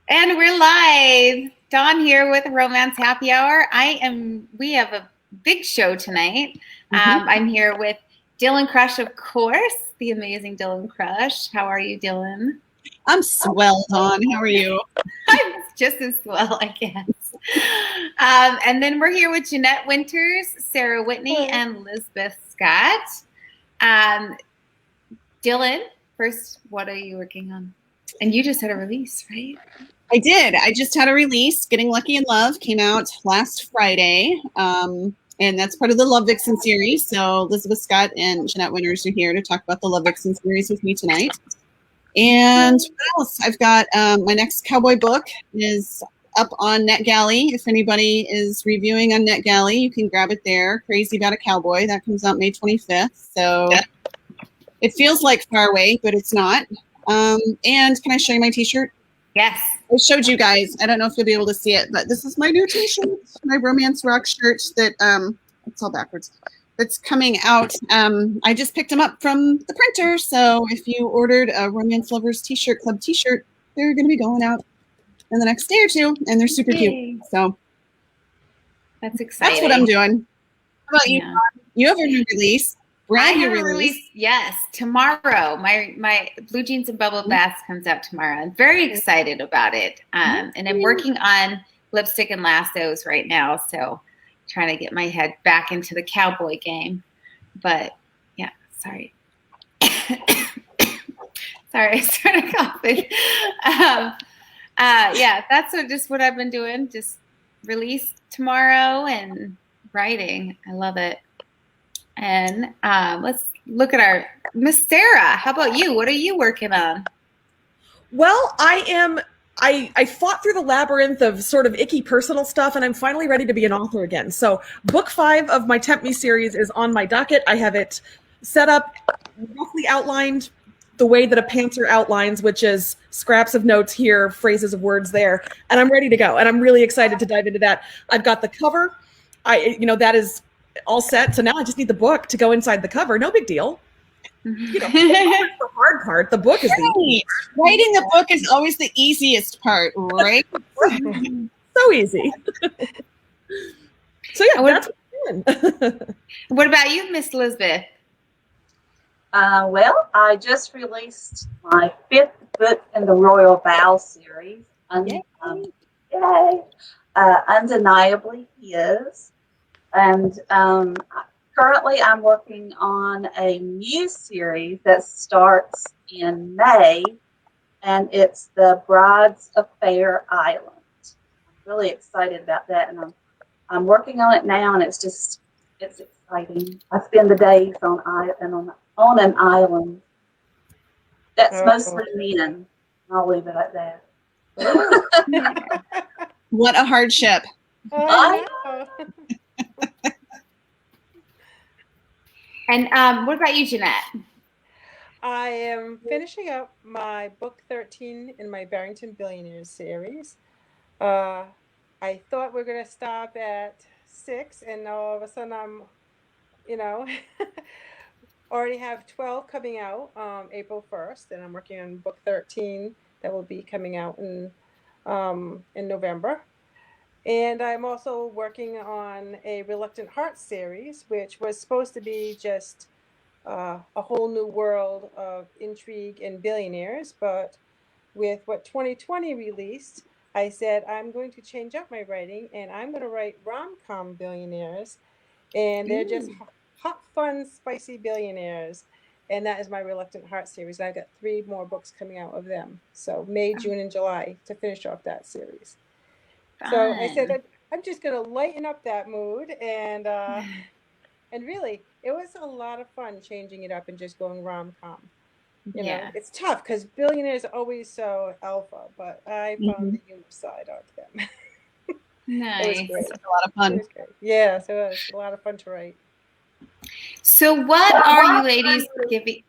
And we're live. Dawn here with Romance Happy Hour. We have a big show tonight. I'm here with Dylann Crush, of course, the amazing Dylann Crush. How are you, Dylann? I'm swell, Dawn. How are you? I'm just as swell, I guess. And then we're here with Jeanette Winters, Sara Whitney, and Lisbeth Scott. Dylann, first, what are you working on? And you just had a release, right? I did. I just had a release. Getting Lucky in Love came out last Friday. And that's part of the Love Vixen series. So Elizabeth Scott and Jeanette Winters are here to talk about the Love Vixen series with me tonight. And what else? I've got my next cowboy book is up on NetGalley. If anybody is reviewing on NetGalley, you can grab it there. Crazy About a Cowboy. That comes out May 25th. So it feels like far away, but it's not. And can I show you my t-shirt? Yes. I showed you guys. I don't know if you'll be able to see it, but this is my new t-shirt, my Romance Rock shirt that, it's all backwards. That's coming out. I just picked them up from the printer. So if you ordered a Romance Lovers t-shirt club t-shirt, they're going to be going out in the next day or two, and they're super cute. So that's exciting. That's what I'm doing. How about you? You have a new release. Brand new release. Yes, tomorrow. My Blue Jeans and Bubble Baths comes out tomorrow. I'm very excited about it. And I'm working on Lipstick and Lassos right now, so trying to get my head back into the cowboy game. But yeah, sorry. Sorry, I started coughing. Yeah, that's just what I've been doing. Just release tomorrow and writing. I love it. And let's look at our Miss Sara. How about you? What are you working on? Well, I fought through the labyrinth of sort of icky personal stuff, and I'm finally ready to be an author again. So book 5 of my Tempt Me series is on my docket. I have it set up, roughly outlined the way that a Panther outlines, which is scraps of notes here, phrases of words there, and I'm ready to go. And I'm really excited to dive into that. I've got the cover. That is all set. So now I just need the book to go inside the cover. No big deal. The hard part. The book is the writing the book is always the easiest part, right? So easy. So yeah, that's what I'm doing. What about you, Miss Lisbeth? Well, I just released my 5th book in the Royal Vow series. Undeniably His. And currently I'm working on a new series that starts in May, and it's the Bride's Affair Island. I'm really excited about that, and I'm working on it now, and it's exciting. I spend the days on an island that's mostly men. I'll leave it at that. What a hardship. And what about you, Jeanette? I am finishing up my book 13 in my Barrington Billionaires series. I thought we were going to stop at 6, and all of a sudden I'm, already have 12 coming out April 1st, and I'm working on book 13 that will be coming out in November. And I'm also working on a Reluctant Heart series, which was supposed to be just a whole new world of intrigue and billionaires. But with what 2020 released, I said, I'm going to change up my writing, and I'm going to write rom-com billionaires. And they're just hot, fun, spicy billionaires. And that is my Reluctant Heart series. I've got 3 more books coming out of them. So May, June, and July to finish off that series. So I said, I'm just going to lighten up that mood. And really, it was a lot of fun changing it up and just going rom-com. You know, it's tough because billionaires are always so alpha, but I found the humor side of them. Nice. It was a lot of fun. Yeah, so it was a lot of fun to write. So what are you ladies giving?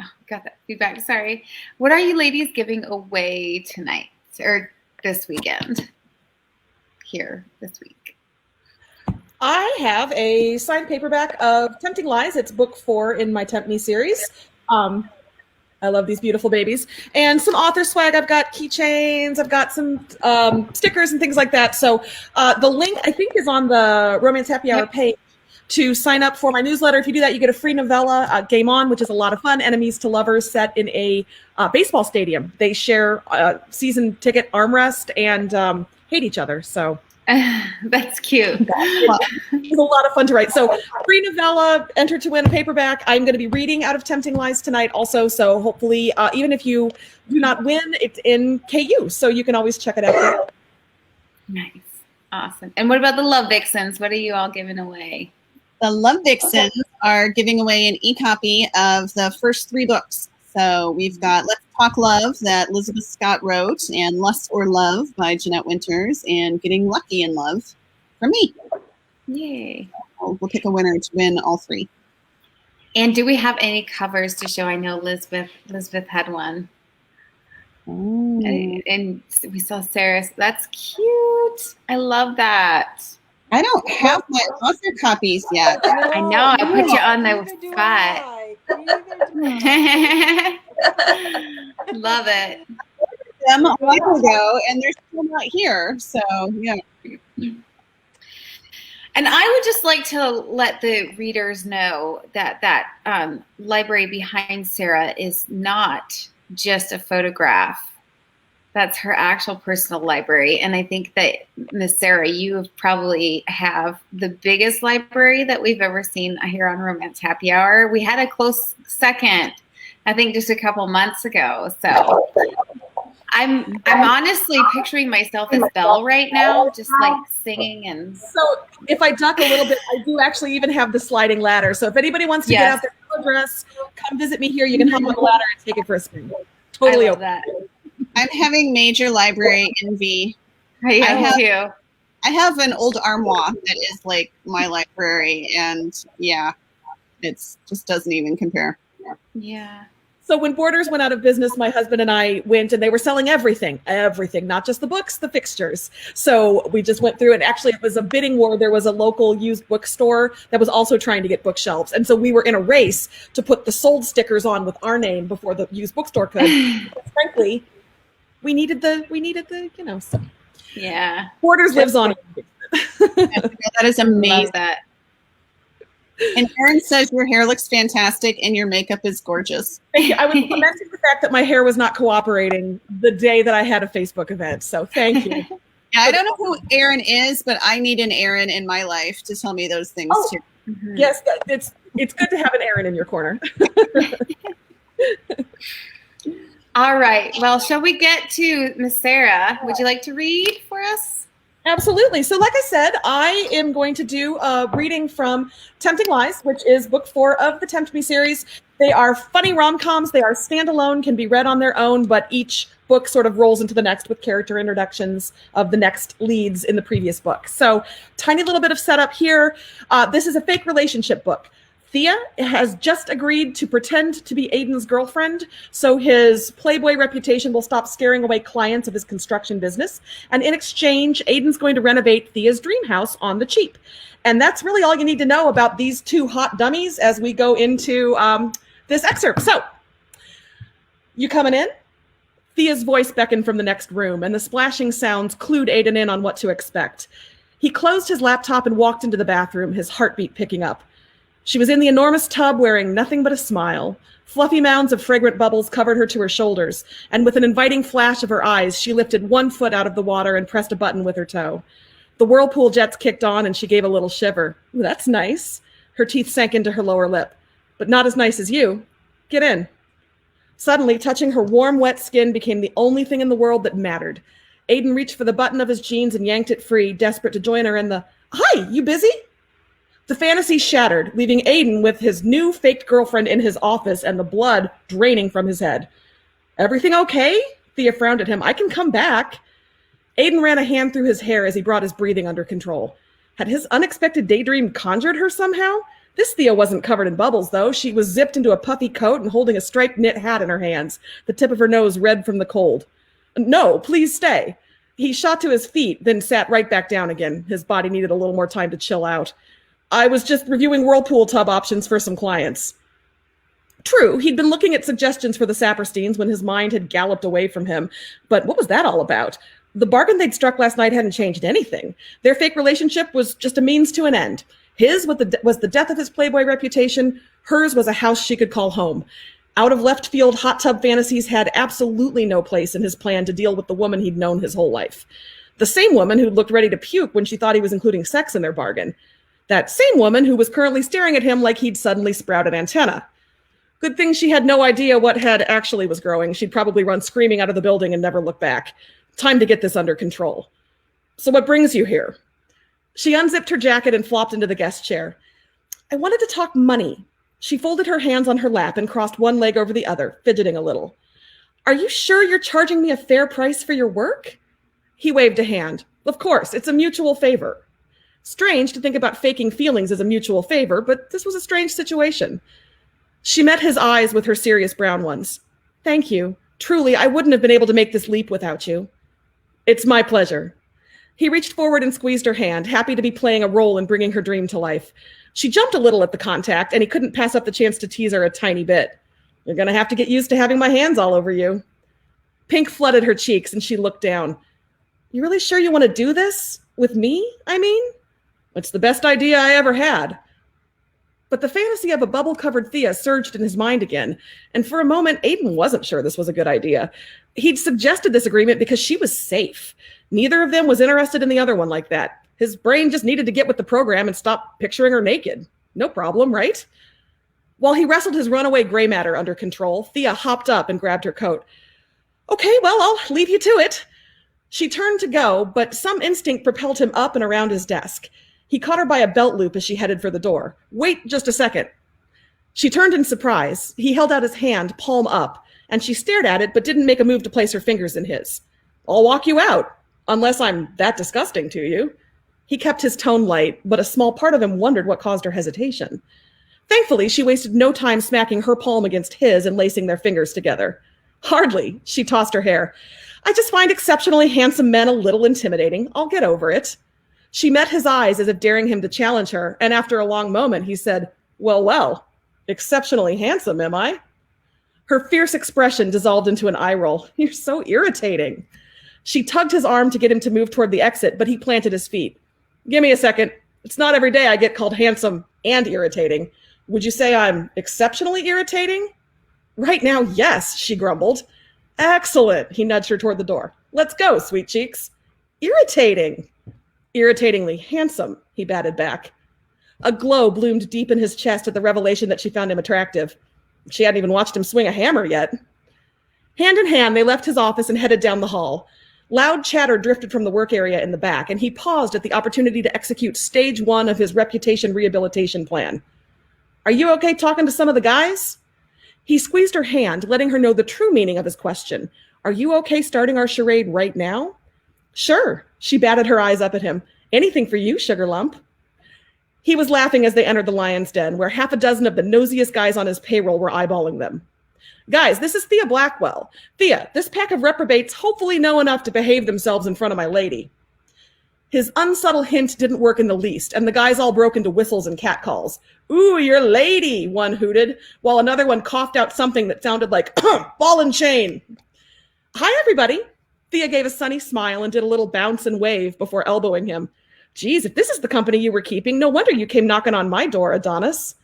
Oh, got that feedback. Sorry. What are you ladies giving away tonight or this weekend? Here this week. I have a signed paperback of Tempting Lies. It's book 4 in my Tempt Me series. I love these beautiful babies. And some author swag. I've got keychains. I've got some stickers and things like that. So the link, I think, is on the Romance Happy Hour page to sign up for my newsletter. If you do that, you get a free novella, Game On, which is a lot of fun. Enemies to lovers set in a baseball stadium. They share season ticket armrest and hate each other. So that's cute. It's a lot of fun to write. So free novella, enter to win a paperback. I'm going to be reading Out of Tempting Lies tonight also. So hopefully, even if you do not win, it's in KU. So you can always check it out. Nice. Awesome. And what about the Love Vixens? What are you all giving away? The Love Vixens are giving away an e-copy of the first 3 books. So we've got Let's Talk Love that Elizabeth Scott wrote, and Lust or Love by Jeanette Winters, and Getting Lucky in Love from me. Yay. We'll pick a winner to win all 3. And do we have any covers to show? I know Elizabeth had one. Oh. And we saw Sarah's. That's cute. I love that. I don't have my author copies yet. I know. I put you on the spot. Love it. Them a while ago, and they're still not here. So yeah. And I would just like to let the readers know that library behind Sara is not just a photograph. That's her actual personal library. And I think that, Miss Sara, you probably have the biggest library that we've ever seen here on Romance Happy Hour. We had a close second, I think, just a couple months ago. So I'm honestly picturing myself as Belle right now, just like singing. And so if I duck a little bit, I do actually even have the sliding ladder. So if anybody wants to get out their address, come visit me here. You can hop on the ladder and take it for a spin. Totally I love open. that. I'm having major library envy. I have an old armoire that is like my library, and yeah, it's just doesn't even compare. Yeah. So when Borders went out of business, my husband and I went, and they were selling everything, not just the books, the fixtures. So we just went through, and actually it was a bidding war. There was a local used bookstore that was also trying to get bookshelves. And so we were in a race to put the sold stickers on with our name before the used bookstore could. Frankly, we needed the, so. Yeah. Borders lives on. That is amazing. Love that. And Erin says your hair looks fantastic and your makeup is gorgeous. Thank you. I was lamenting the fact that my hair was not cooperating the day that I had a Facebook event. So thank you. Yeah, I don't know who Erin is, but I need an Erin in my life to tell me those things too. Mm-hmm. Yes, it's good to have an Erin in your corner. All right. Well, shall we get to Miss Sara? Would you like to read for us? Absolutely. So like I said, I am going to do a reading from Tempting Lies, which is book 4 of the Tempt Me series. They are funny rom-coms. They are standalone, can be read on their own, but each book sort of rolls into the next with character introductions of the next leads in the previous book. So tiny little bit of setup here. This is a fake relationship book. Thea has just agreed to pretend to be Aiden's girlfriend, so his Playboy reputation will stop scaring away clients of his construction business. And in exchange, Aiden's going to renovate Thea's dream house on the cheap. And that's really all you need to know about these 2 hot dummies as we go into this excerpt. So, you coming in? Thea's voice beckoned from the next room, and the splashing sounds clued Aiden in on what to expect. He closed his laptop and walked into the bathroom, his heartbeat picking up. She was in the enormous tub wearing nothing but a smile. Fluffy mounds of fragrant bubbles covered her to her shoulders, and with an inviting flash of her eyes, she lifted one foot out of the water and pressed a button with her toe. The whirlpool jets kicked on, and she gave a little shiver. Ooh, that's nice. Her teeth sank into her lower lip. But not as nice as you. Get in. Suddenly, touching her warm, wet skin became the only thing in the world that mattered. Aiden reached for the button of his jeans and yanked it free, desperate to join her in the, "Hi, you busy?" The fantasy shattered, leaving Aiden with his new faked girlfriend in his office and the blood draining from his head. "Everything okay?" Thea frowned at him. "I can come back." Aiden ran a hand through his hair as he brought his breathing under control. Had his unexpected daydream conjured her somehow? This Thea wasn't covered in bubbles, though. She was zipped into a puffy coat and holding a striped knit hat in her hands, the tip of her nose red from the cold. "No, please stay." He shot to his feet, then sat right back down again. His body needed a little more time to chill out. "I was just reviewing whirlpool tub options for some clients." True, he'd been looking at suggestions for the Sapersteins when his mind had galloped away from him. But what was that all about? The bargain they'd struck last night hadn't changed anything. Their fake relationship was just a means to an end. His was the death of his Playboy reputation. Hers was a house she could call home. Out of left field hot tub fantasies had absolutely no place in his plan to deal with the woman he'd known his whole life. The same woman who'd looked ready to puke when she thought he was including sex in their bargain. That same woman who was currently staring at him like he'd suddenly sprouted antenna. Good thing she had no idea what head actually was growing. She'd probably run screaming out of the building and never look back. Time to get this under control. So what brings you here? She unzipped her jacket and flopped into the guest chair. I wanted to talk money. She folded her hands on her lap and crossed one leg over the other, fidgeting a little. Are you sure you're charging me a fair price for your work? He waved a hand. Of course, it's a mutual favor. Strange to think about faking feelings as a mutual favor, but this was a strange situation. She met his eyes with her serious brown ones. Thank you. Truly, I wouldn't have been able to make this leap without you. It's my pleasure. He reached forward and squeezed her hand, happy to be playing a role in bringing her dream to life. She jumped a little at the contact, and he couldn't pass up the chance to tease her a tiny bit. You're going to have to get used to having my hands all over you. Pink flooded her cheeks, and she looked down. You really sure you want to do this? With me, I mean? It's the best idea I ever had. But the fantasy of a bubble-covered Thea surged in his mind again, and for a moment, Aiden wasn't sure this was a good idea. He'd suggested this agreement because she was safe. Neither of them was interested in the other one like that. His brain just needed to get with the program and stop picturing her naked. No problem, right? While he wrestled his runaway gray matter under control, Thea hopped up and grabbed her coat. Okay, well, I'll leave you to it. She turned to go, but some instinct propelled him up and around his desk. He caught her by a belt loop as she headed for the door. Wait just a second. She turned in surprise. He held out his hand, palm up, and she stared at it but didn't make a move to place her fingers in his. I'll walk you out, unless I'm that disgusting to you. He kept his tone light, but a small part of him wondered what caused her hesitation. Thankfully, she wasted no time smacking her palm against his and lacing their fingers together. Hardly, she tossed her hair. I just find exceptionally handsome men a little intimidating. I'll get over it. She met his eyes as if daring him to challenge her, and after a long moment, he said, well, exceptionally handsome, am I? Her fierce expression dissolved into an eye roll. You're so irritating. She tugged his arm to get him to move toward the exit, but he planted his feet. Give me a second. It's not every day I get called handsome and irritating. Would you say I'm exceptionally irritating? Right now, yes, she grumbled. Excellent. He nudged her toward the door. Let's go, sweet cheeks. Irritating. Irritatingly handsome, he batted back. A glow bloomed deep in his chest at the revelation that she found him attractive. She hadn't even watched him swing a hammer yet. Hand in hand, they left his office and headed down the hall. Loud chatter drifted from the work area in the back, and he paused at the opportunity to execute stage 1 of his reputation rehabilitation plan. Are you okay talking to some of the guys? He squeezed her hand, letting her know the true meaning of his question. Are you okay starting our charade right now? Sure. She batted her eyes up at him. Anything for you, sugar lump. He was laughing as they entered the lion's den, where half a dozen of the nosiest guys on his payroll were eyeballing them. Guys, this is Thea Blackwell. Thea, this pack of reprobates hopefully know enough to behave themselves in front of my lady. His unsubtle hint didn't work in the least, and the guys all broke into whistles and catcalls. Ooh, your lady, one hooted, while another one coughed out something that sounded like, ball and chain. Hi, everybody. Thea gave a sunny smile and did a little bounce and wave before elbowing him. Geez, if this is the company you were keeping, no wonder you came knocking on my door, Adonis.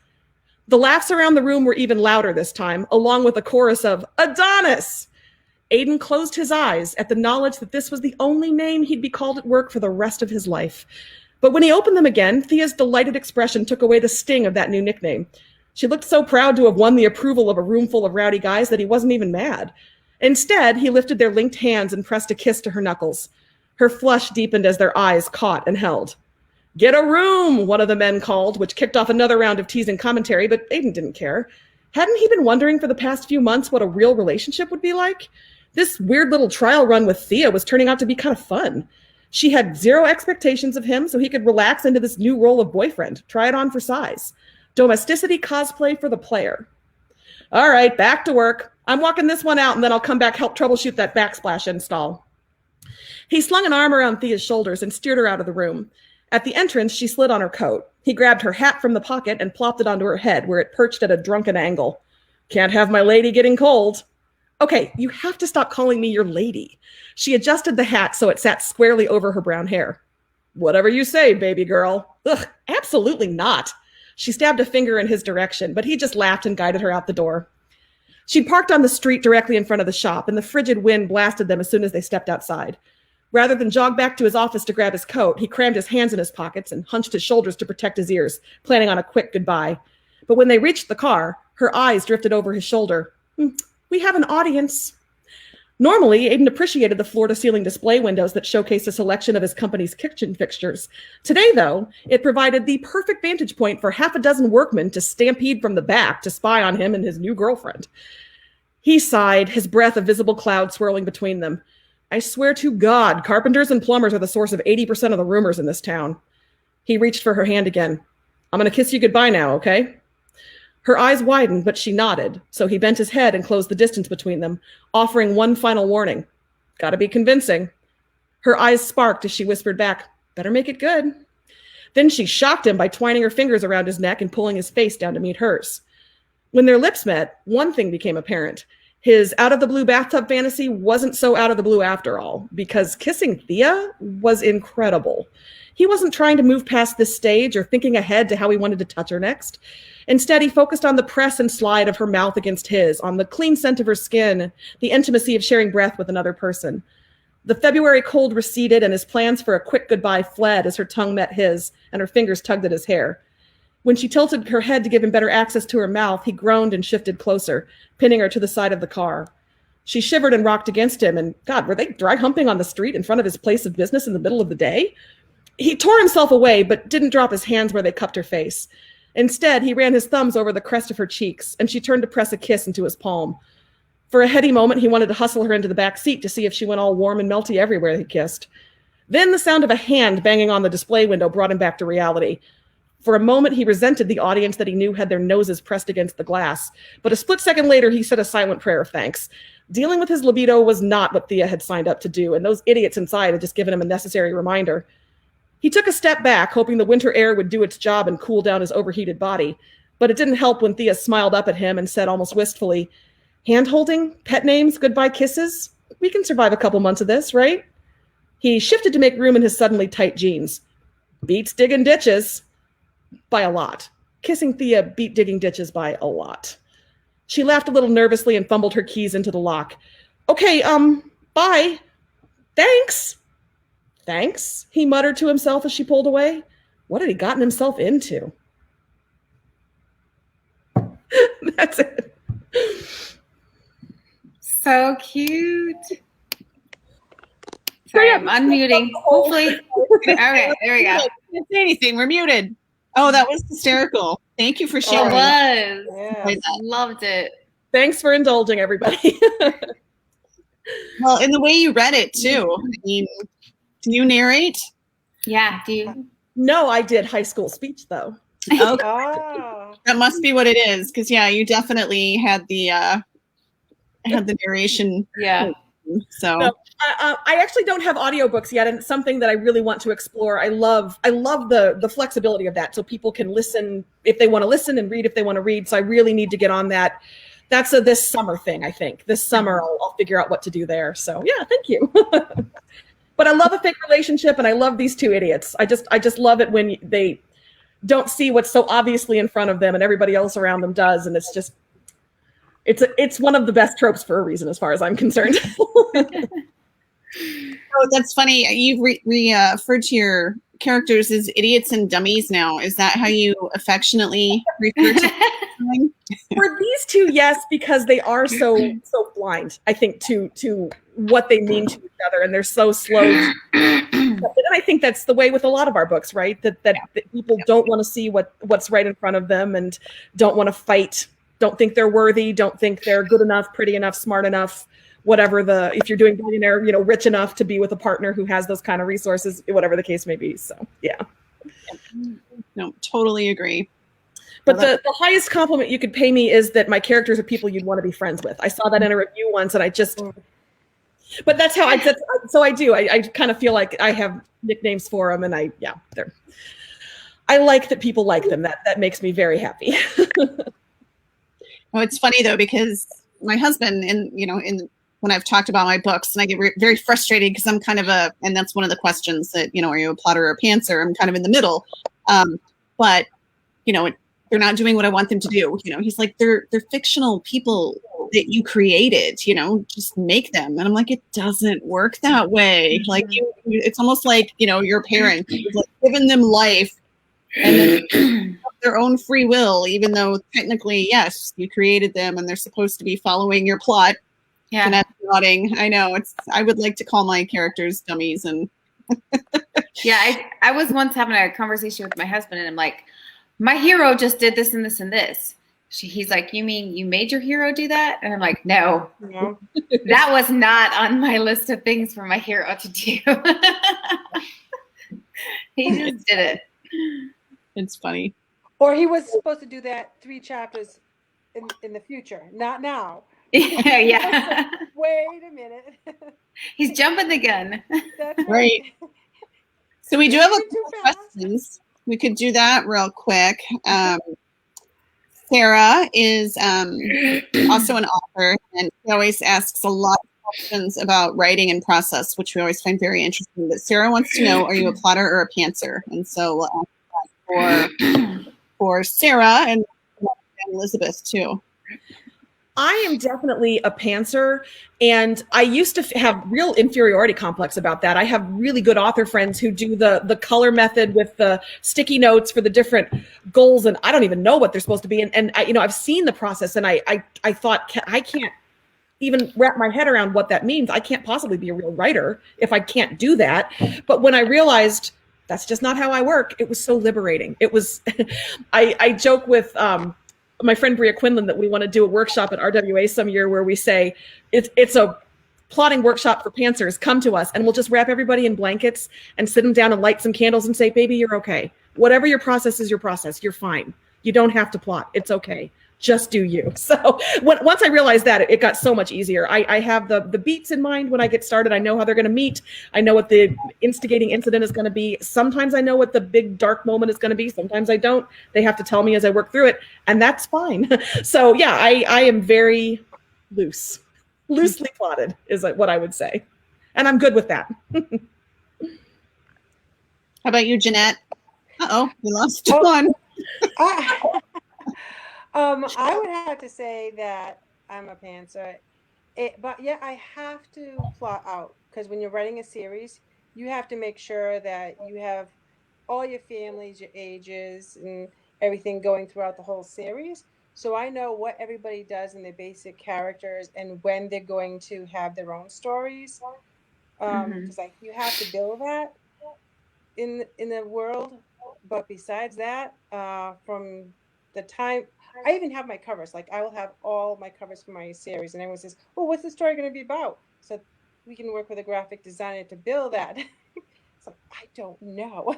The laughs around the room were even louder this time, along with a chorus of Adonis. Aiden closed his eyes at the knowledge that this was the only name he'd be called at work for the rest of his life. But when he opened them again, Thea's delighted expression took away the sting of that new nickname. She looked so proud to have won the approval of a room full of rowdy guys that he wasn't even mad. Instead, he lifted their linked hands and pressed a kiss to her knuckles. Her flush deepened as their eyes caught and held. Get a room, one of the men called, which kicked off another round of teasing commentary, but Aiden didn't care. Hadn't he been wondering for the past few months what a real relationship would be like? This weird little trial run with Thea was turning out to be kind of fun. She had zero expectations of him, so he could relax into this new role of boyfriend, try it on for size. Domesticity cosplay for the player. All right, back to work. I'm walking this one out, and then I'll come back help troubleshoot that backsplash install. He slung an arm around Thea's shoulders and steered her out of the room. At the entrance, she slid on her coat. He grabbed her hat from the pocket and plopped it onto her head, where it perched at a drunken angle. Can't have my lady getting cold. Okay, you have to stop calling me your lady. She adjusted the hat so it sat squarely over her brown hair. Whatever you say, baby girl. Ugh, absolutely not. She stabbed a finger in his direction, but he just laughed and guided her out the door. She'd parked on the street directly in front of the shop, and the frigid wind blasted them as soon as they stepped outside. Rather than jog back to his office to grab his coat, he crammed his hands in his pockets and hunched his shoulders to protect his ears, planning on a quick goodbye. But when they reached the car, her eyes drifted over his shoulder. We have an audience. Normally, Aiden appreciated the floor-to-ceiling display windows that showcased a selection of his company's kitchen fixtures. Today, though, it provided the perfect vantage point for half a dozen workmen to stampede from the back to spy on him and his new girlfriend. He sighed, his breath a visible cloud swirling between them. I swear to God, carpenters and plumbers are the source of 80% of the rumors in this town. He reached for her hand again. I'm going to kiss you goodbye now, okay? Her eyes widened, but she nodded, so he bent his head and closed the distance between them, offering one final warning. Gotta be convincing. Her eyes sparked as she whispered back, better make it good. Then she shocked him by twining her fingers around his neck and pulling his face down to meet hers. When their lips met, one thing became apparent. His out-of-the-blue bathtub fantasy wasn't so out of the blue after all, because kissing Thea was incredible. He wasn't trying to move past this stage or thinking ahead to how he wanted to touch her next. Instead, he focused on the press and slide of her mouth against his, on the clean scent of her skin, the intimacy of sharing breath with another person. The February cold receded, and his plans for a quick goodbye fled as her tongue met his and her fingers tugged at his hair. When she tilted her head to give him better access to her mouth, he groaned and shifted closer, pinning her to the side of the car. She shivered and rocked against him, and God, were they dry humping on the street in front of his place of business in the middle of the day? He tore himself away, but didn't drop his hands where they cupped her face. Instead, he ran his thumbs over the crest of her cheeks, and she turned to press a kiss into his palm. For a heady moment, he wanted to hustle her into the back seat to see if she went all warm and melty everywhere he kissed. Then the sound of a hand banging on the display window brought him back to reality. For a moment, he resented the audience that he knew had their noses pressed against the glass. But a split second later, he said a silent prayer of thanks. Dealing with his libido was not what Thea had signed up to do, and those idiots inside had just given him a necessary reminder. He took a step back, hoping the winter air would do its job and cool down his overheated body. But it didn't help when Thea smiled up at him and said almost wistfully, hand-holding, pet names, goodbye kisses? We can survive a couple months of this, right? He shifted to make room in his suddenly tight jeans. Beats digging ditches. By a lot. Kissing Thea beat digging ditches by a lot. She laughed a little nervously and fumbled her keys into the lock. Okay, bye. Thanks. Thanks, he muttered to himself as she pulled away. What had he gotten himself into? That's it. So cute. Sorry, I'm unmuting. Hopefully. Okay, there we go. Can't say anything. We're muted. Oh, that was hysterical. Thank you for sharing. It was. Yeah. I loved it. Thanks for indulging, everybody. Well, in the way you read it, too. I mean, do you narrate? Yeah, do you? No, I did high school speech, though. Okay. Ah. That must be what it is, because yeah, you definitely had the narration. Yeah. So No, I actually don't have audiobooks yet, and it's something that I really want to explore. I love the flexibility of that, so people can listen if they want to listen and read if they want to read. So I really need to get on that. That's a this summer thing, I think. This summer I'll figure out what to do there. So yeah, thank you. But I love a fake relationship, and I love these two idiots. I just love it when they don't see what's so obviously in front of them, and everybody else around them does, and it's just it's one of the best tropes for a reason, as far as I'm concerned. oh, that's funny. You've referred to your characters as idiots and dummies now. Is that how you affectionately refer to them? For these two, yes, because they are so blind, I think, to what they mean to each other, and they're so slow. And I think that's the way with a lot of our books, right? That people don't want to see what's right in front of them, and don't want to fight, don't think they're worthy, don't think they're good enough, pretty enough, smart enough, whatever if you're doing billionaire, rich enough to be with a partner who has those kind of resources, whatever the case may be. So yeah. No, totally agree. But the highest compliment you could pay me is that my characters are people you'd want to be friends with. I saw that in a review once, and but that's how so I do. I kind of feel like I have nicknames for them, and I like that people like them. That makes me very happy. Oh, it's funny though, because my husband, when I've talked about my books, and I get very frustrated because I'm kind of and that's one of the questions that, are you a plotter or a pantser? I'm kind of in the middle. But, they're not doing what I want them to do. He's like, they're fictional people that you created, just make them. And I'm like, it doesn't work that way. Like, it's almost like, your parents, you've like given them life and then their own free will, even though technically, yes, you created them and they're supposed to be following your plot. Yeah. And that's nodding. I know I would like to call my characters dummies. And yeah, I was once having a conversation with my husband and I'm like, my hero just did this and this and this. He's like, you mean you made your hero do that? And I'm like, no, that was not on my list of things for my hero to do. He just did it. It's funny. Or he was supposed to do that 3 chapters in the future, not now. Yeah. Wait a minute. He's jumping the gun. That's right. So we do have a couple questions. We could do that real quick. Sarah is also an author, and she always asks a lot of questions about writing and process, which we always find very interesting. But Sarah wants to know, are you a plotter or a pantser? And so we'll ask that for Sarah and Elizabeth too. I am definitely a pantser, and I used to have real inferiority complex about that. I have really good author friends who do the color method with the sticky notes for the different goals, and I don't even know what they're supposed to be. And I've seen the process, and I thought, I can't even wrap my head around what that means. I can't possibly be a real writer if I can't do that. But when I realized that's just not how I work, it was so liberating. It was, I joke with my friend Bria Quinlan that we want to do a workshop at RWA some year where we say it's a plotting workshop for pantsers. Come to us and we'll just wrap everybody in blankets and sit them down and light some candles and say, baby, you're okay. Whatever your process is, your process. You're fine. You don't have to plot. It's okay. Just do you. So once I realized that, it got so much easier. I have the beats in mind when I get started. I know how they're going to meet. I know what the instigating incident is going to be. Sometimes I know what the big dark moment is going to be. Sometimes I don't. They have to tell me as I work through it, and that's fine. So yeah, I am very loosely plotted is what I would say. And I'm good with that. How about you, Jeanette? Uh-oh, we lost one. I would have to say that I'm a pantser. But yeah, I have to plot out, because when you're writing a series, you have to make sure that you have all your families, your ages, and everything going throughout the whole series. So I know what everybody does in their basic characters and when they're going to have their own stories. Because you have to build that in the world. But besides that, from the time I even have my covers, like I will have all my covers for my series, and everyone says, "Oh, what's the story going to be about?" So we can work with a graphic designer to build that. So I don't know.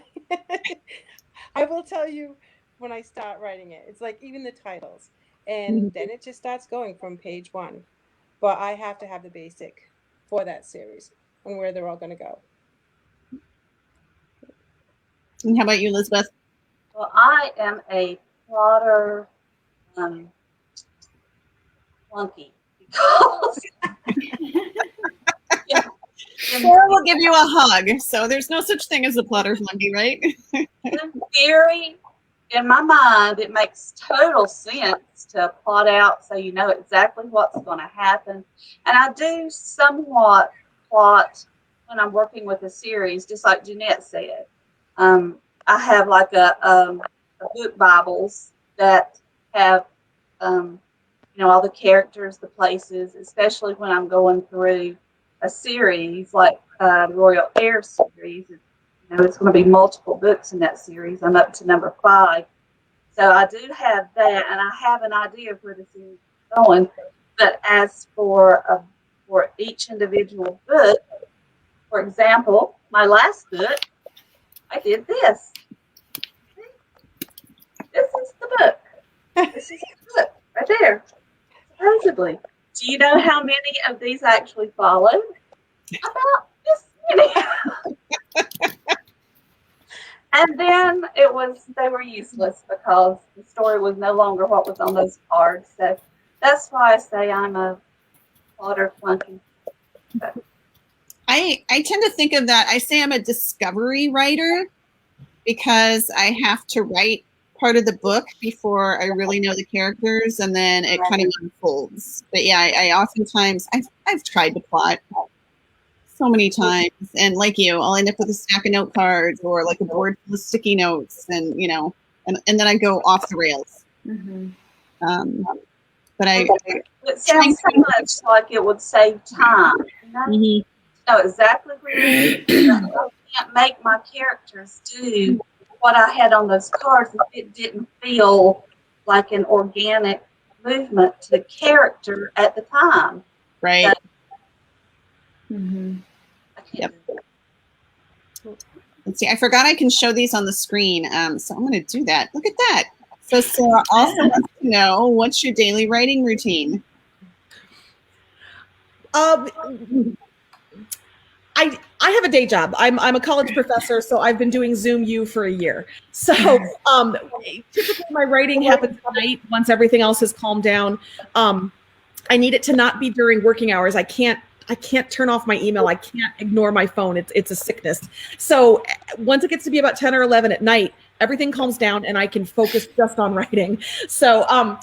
I will tell you when I start writing it. It's like even the titles, and then it just starts going from page 1. But I have to have the basic for that series and where they're all going to go. And how about you, Elizabeth? Well, I am a plotter flunky because Sarah will give you a hug. So there's no such thing as a plotter flunky, right? in theory, in my mind, it makes total sense to plot out so you know exactly what's going to happen. And I do somewhat plot when I'm working with a series, just like Jeanette said. I have like a book Bibles that have, all the characters, the places, especially when I'm going through a series like the Royal Air series. It's going to be multiple books in that series. I'm up to number 5. So I do have that, and I have an idea of where the series is going. But as for each individual book, for example, my last book, I did this. This is the book. This is the book right there. Supposedly. Do you know how many of these actually followed? About this many. And then they were useless because the story was no longer what was on those cards. So that's why I say I'm a plotter flunky. I tend to think of that. I say I'm a discovery writer because I have to write part of the book before I really know the characters, and then it kind of unfolds. But yeah, I oftentimes I've tried to plot so many times, and like you, I'll end up with a stack of note cards or like a board full of sticky notes, and and then I go off the rails. Mm-hmm. But it sounds so much like it would save time. You know exactly where it is. I can't make my characters do what I had on those cards if it didn't feel like an organic movement to the character at the time. Right. Mm-hmm. Yep. Let's see. I forgot I can show these on the screen. So I'm going to do that. Look at that. So Sarah also wants to know, what's your daily writing routine? I have a day job. I'm a college professor, so I've been doing Zoom U for a year. So typically my writing happens at night once everything else has calmed down. I need it to not be during working hours. I can't turn off my email. I can't ignore my phone. It's a sickness. So once it gets to be about 10 or 11 at night, everything calms down and I can focus just on writing. So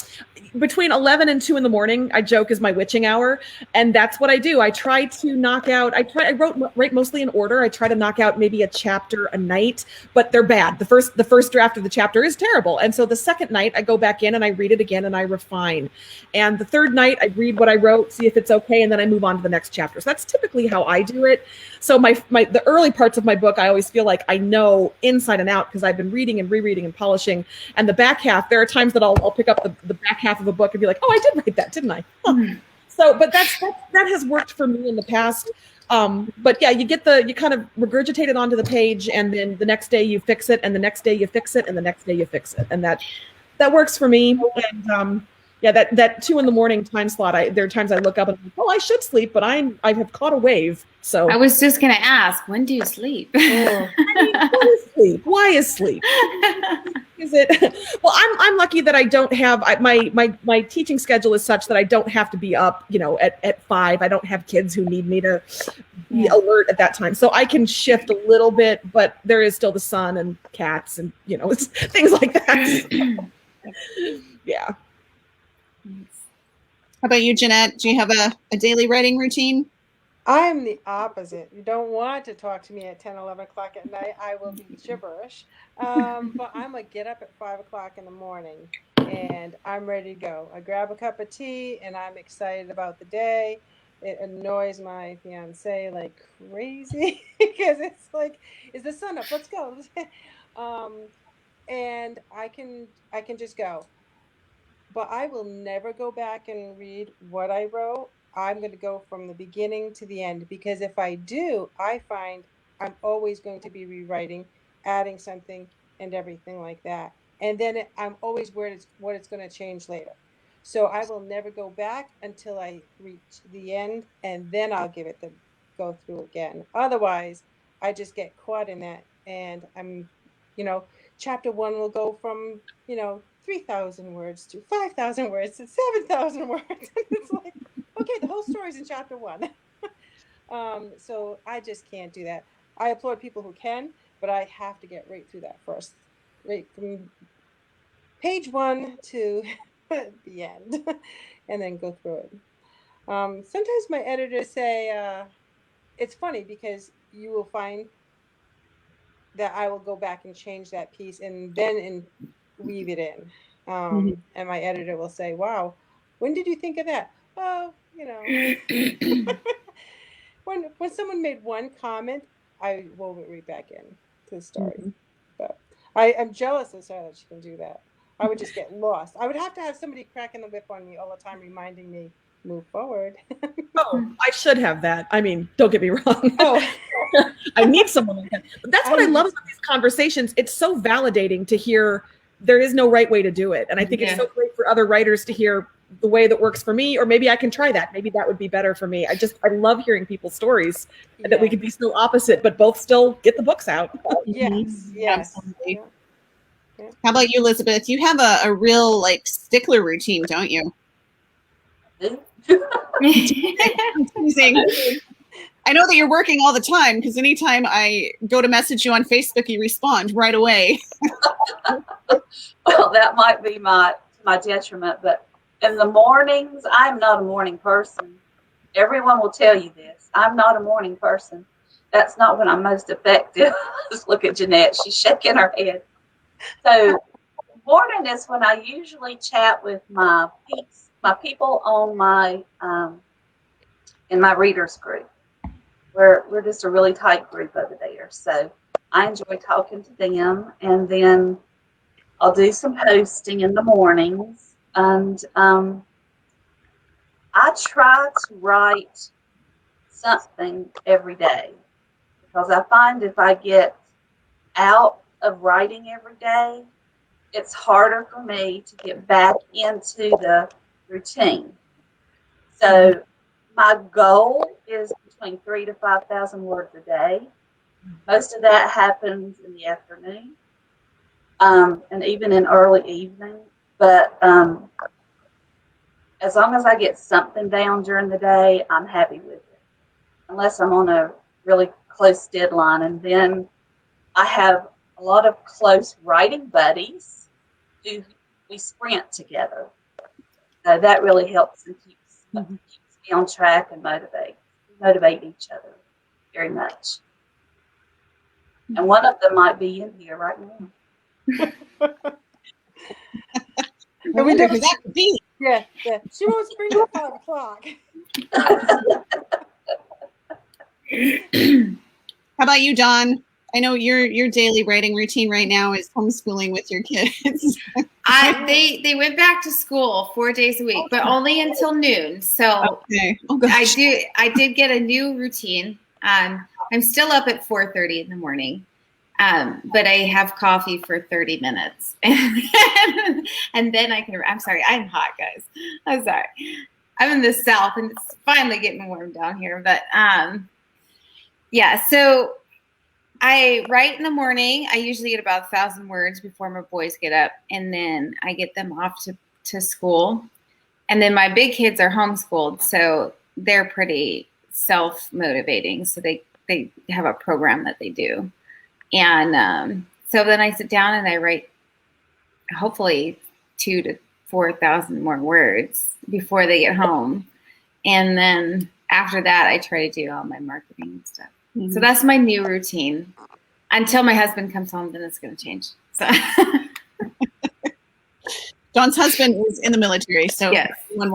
between 11 and 2 in the morning, I joke, is my witching hour. And that's what I do. I try to knock out, I write mostly in order. I try to knock out maybe a chapter a night, but they're bad. The first draft of the chapter is terrible. And so the second night I go back in and I read it again and I refine. And the third night I read what I wrote, see if it's okay. And then I move on to the next chapter. So that's typically how I do it. So the early parts of my book, I always feel like I know inside and out because I've been reading and rereading and polishing. And the back half, there are times that I'll pick up the back half of a book and be like, oh, I did write that, didn't I? Huh. So, but that has worked for me in the past. But yeah, you kind of regurgitate it onto the page, and then the next day you fix it, and the next day you fix it, and the next day you fix it, and that works for me. And yeah, that 2 in the morning time slot, there are times I look up and I'm like, oh, I should sleep, but I have caught a wave. So I was just gonna ask, when do you sleep? Why is sleep? Is it? Well, I'm lucky that I don't have my teaching schedule is such that I don't have to be up, at 5. I don't have kids who need me to be alert at that time, so I can shift a little bit. But there is still the sun and cats and it's things like that. Yeah. How about you, Jeanette? Do you have a daily writing routine? I'm the opposite. You don't want to talk to me at 10, 11 o'clock at night. I will be gibberish. But I'm a get up at 5 o'clock in the morning and I'm ready to go. I grab a cup of tea and I'm excited about the day. It annoys my fiance like crazy because it's like, is the sun up? Let's go. And I can just go. But I will never go back and read what I wrote. I'm going to go from the beginning to the end, because if I do, I find I'm always going to be rewriting, adding something and everything like that. And then I'm always worried what it's going to change later. So I will never go back until I reach the end, and then I'll give it the go through again. Otherwise, I just get caught in that, and I'm, chapter 1 will go from, 3,000 words to 5,000 words to 7,000 words. It's like, okay, the whole story's in chapter 1. So I just can't do that. I applaud people who can, but I have to get right through that first, right from page 1 to the end, and then go through it. Sometimes my editors say, it's funny because you will find that I will go back and change that piece and then weave it in. And my editor will say, wow, when did you think of that? Oh, when someone made one comment, I wove it right back in to the story. But I'm jealous of Sarah that she can do that. I would just get lost. I would have to have somebody cracking the whip on me all the time, reminding me, move forward. Oh, I should have that. I mean, don't get me wrong. Oh. I need someone like that. But that's what I love about these conversations. It's so validating to hear there is no right way to do it. And I think it's so great for other writers to hear the way that works for me, or maybe I can try that. Maybe that would be better for me. I love hearing people's stories and that we could be so opposite, but both still get the books out. Yes. Absolutely. Yeah. How about you, Elizabeth? You have a real stickler routine, don't you? Teasing. I know that you're working all the time because anytime I go to message you on Facebook, you respond right away. Well, that might be my detriment, but in the mornings, I'm not a morning person. Everyone will tell you this. I'm not a morning person. That's not when I'm most effective. Just look at Jeanette. She's shaking her head. So morning is when I usually chat with my people on my in my readers group. We're just a really tight group over there. So I enjoy talking to them, and then I'll do some posting in the mornings, and I try to write something every day because I find if I get out of writing every day, it's harder for me to get back into the routine. So my goal is between 3,000 to 5,000 words a day. Most of that happens in the afternoon, and even in early evening. But as long as I get something down during the day, I'm happy with it. Unless I'm on a really close deadline, and then I have a lot of close writing buddies who we sprint together. So that really helps and keeps me on track and motivate each other very much. And one of them might be in here right now. I wonder who that could be. Yeah. She won't spring at 5 o'clock. How about you, Dawn? I know your daily writing routine right now is homeschooling with your kids. They went back to school 4 days a week, but only until noon. So Okay. Oh, gosh. I did get a new routine. I'm still up at 4:30 in the morning, but I have coffee for 30 minutes, and then I can. I'm sorry, I'm hot, guys. I'm sorry. I'm in the South, and it's finally getting warm down here. But yeah, so I write in the morning. I usually get about 1,000 words before my boys get up, and then I get them off to school. And then my big kids are homeschooled, so they're pretty self-motivating. So they have a program that they do. And so then I sit down and I write hopefully 2,000 to 4,000 more words before they get home. And then after that, I try to do all my marketing and stuff. Mm-hmm. So that's my new routine. Until my husband comes home, then it's going to change. So. Dawn's husband is in the military, so yes. For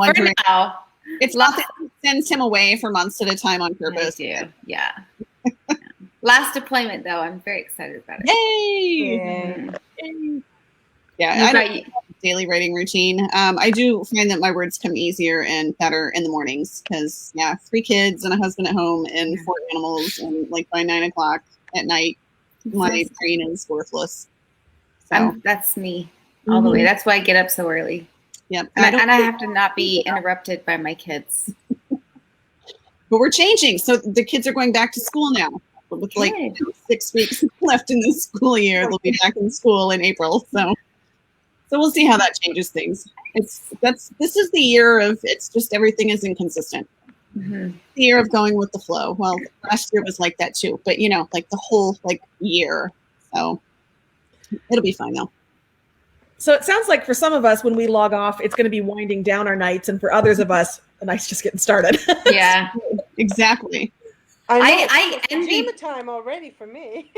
now. It's not that he sends him away for months at a time on purpose. I do, yeah. Last deployment, though, I'm very excited about it. Yay! Yay. Yeah, I don't have a daily writing routine. I do find that my words come easier and better in the mornings because, 3 kids and a husband at home and 4 animals, and like by 9 o'clock at night, my brain is worthless. So that's me all the way. That's why I get up so early. Yep. And I have to not be interrupted by my kids. But we're changing. So the kids are going back to school now. With like 6 weeks left in the school year, they'll be back in school in April. So we'll see how that changes things. This is the year of it's just everything is inconsistent. Mm-hmm. The year of going with the flow. Well, last year was like that too, but like the whole year. So it'll be fine though. So it sounds like for some of us, when we log off, it's going to be winding down our nights, and for others of us, the night's just getting started. Yeah, exactly. I envy time already for me.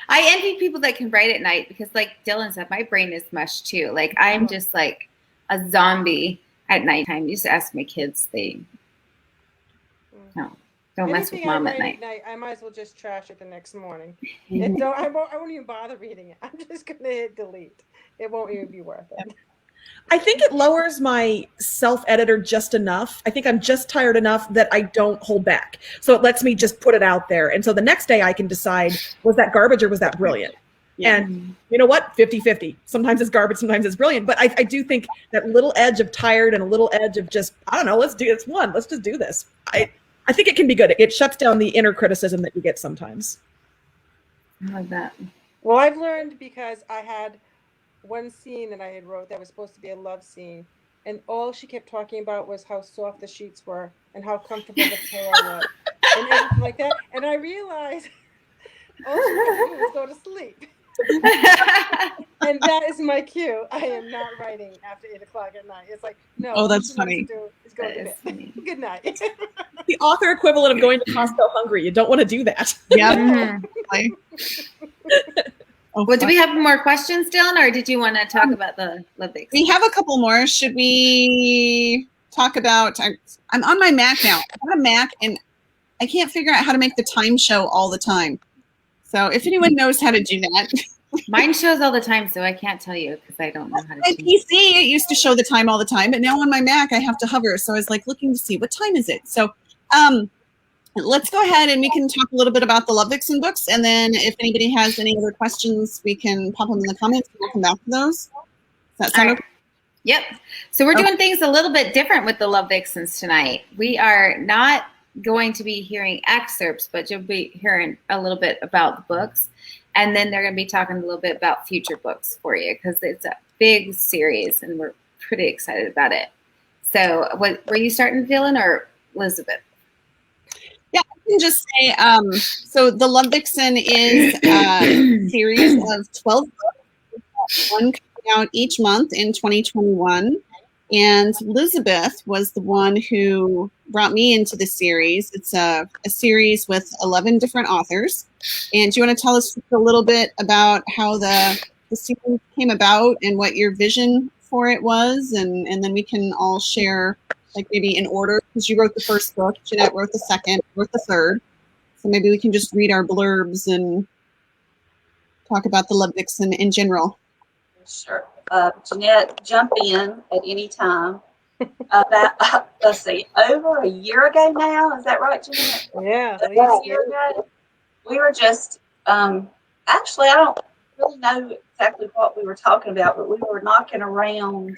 I envy people that can write at night because, like Dylan said, my brain is mush too. Like I'm just like a zombie at nighttime. You just ask my kids; don't mess with mom at night. I might as well just trash it the next morning. I won't even bother reading it. I'm just gonna hit delete. It won't even be worth it. I think it lowers my self-editor just enough. I think I'm just tired enough that I don't hold back. So it lets me just put it out there. And so the next day I can decide, was that garbage or was that brilliant? Yeah. And you know what? 50-50. Sometimes it's garbage, sometimes it's brilliant. But I do think that little edge of tired and a little edge of just, I don't know, let's just do this. I think it can be good. It shuts down the inner criticism that you get sometimes. I like that. Well, I've learned because I had one scene that I had wrote that was supposed to be a love scene, and all she kept talking about was how soft the sheets were and how comfortable the pillow was and everything like that. And I realized all she wanted to do was go to sleep. And that is my cue. I am not writing after 8:00 at night. It's like, no, Oh, that's all she wants funny. to do is go to bed. Good night. The author equivalent of going to Costco hungry. You don't want to do that. Yeah. Well, do we have more questions, Dylan, or did you want to talk about the Love Vixen? We have a couple more. Should we talk about? I'm on my Mac now. I'm on a Mac, and I can't figure out how to make the time show all the time. So if anyone knows how to do that. Mine shows all the time, so I can't tell you because I don't know how to My change it. PC, it used to show the time all the time, but now on my Mac, I have to hover. So I was like looking to see what time is it. So let's go ahead and we can talk a little bit about the Love Vixen books. And then if anybody has any other questions, we can pop them in the comments and we'll come back to those. Does that sound okay? Yep. So we're doing things a little bit different with the Love Vixens tonight. We are not going to be hearing excerpts, but you'll be hearing a little bit about the books. And then they're going to be talking a little bit about future books for you because it's a big series and we're pretty excited about it. So were you starting, Dylan, or Elizabeth? Yeah, I can just say, so the Love Vixen is a series of 12 books, one coming out each month in 2021. And Elizabeth was the one who brought me into the series. It's a series with 11 different authors. And do you want to tell us a little bit about how the series came about and what your vision for it was? And then we can all share, like maybe in order, because you wrote the first book, Jeanette wrote the second, wrote the third. So maybe we can just read our blurbs and talk about the Love Vixen in general. Sure. Jeanette, jump in at any time. About, let's see, over a year ago now. Is that right, Jeanette? Yeah. About a year ago. We were just, actually, I don't really know exactly what we were talking about, but we were knocking around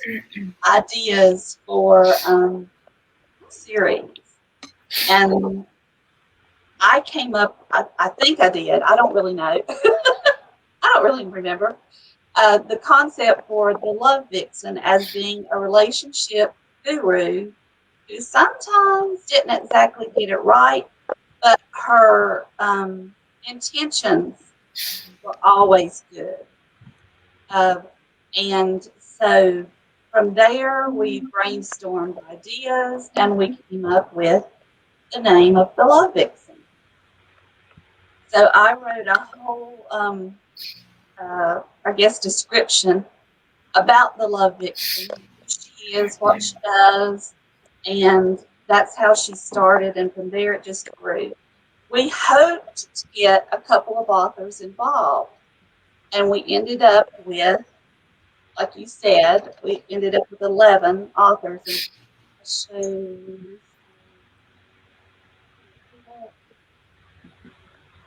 ideas for series. And I came up, I think I did, I don't really know. I don't really remember. The concept for the Love Vixen as being a relationship guru who sometimes didn't exactly get it right, but her intentions were always good. And so from there, we brainstormed ideas and we came up with the name of the Love Vixen. So I wrote a whole I guess, description about the Love Vixen, who she is, what she does, and that's how she started, and from there it just grew. We hoped to get a couple of authors involved, and we ended up with, like you said, we ended up with 11 authors. So,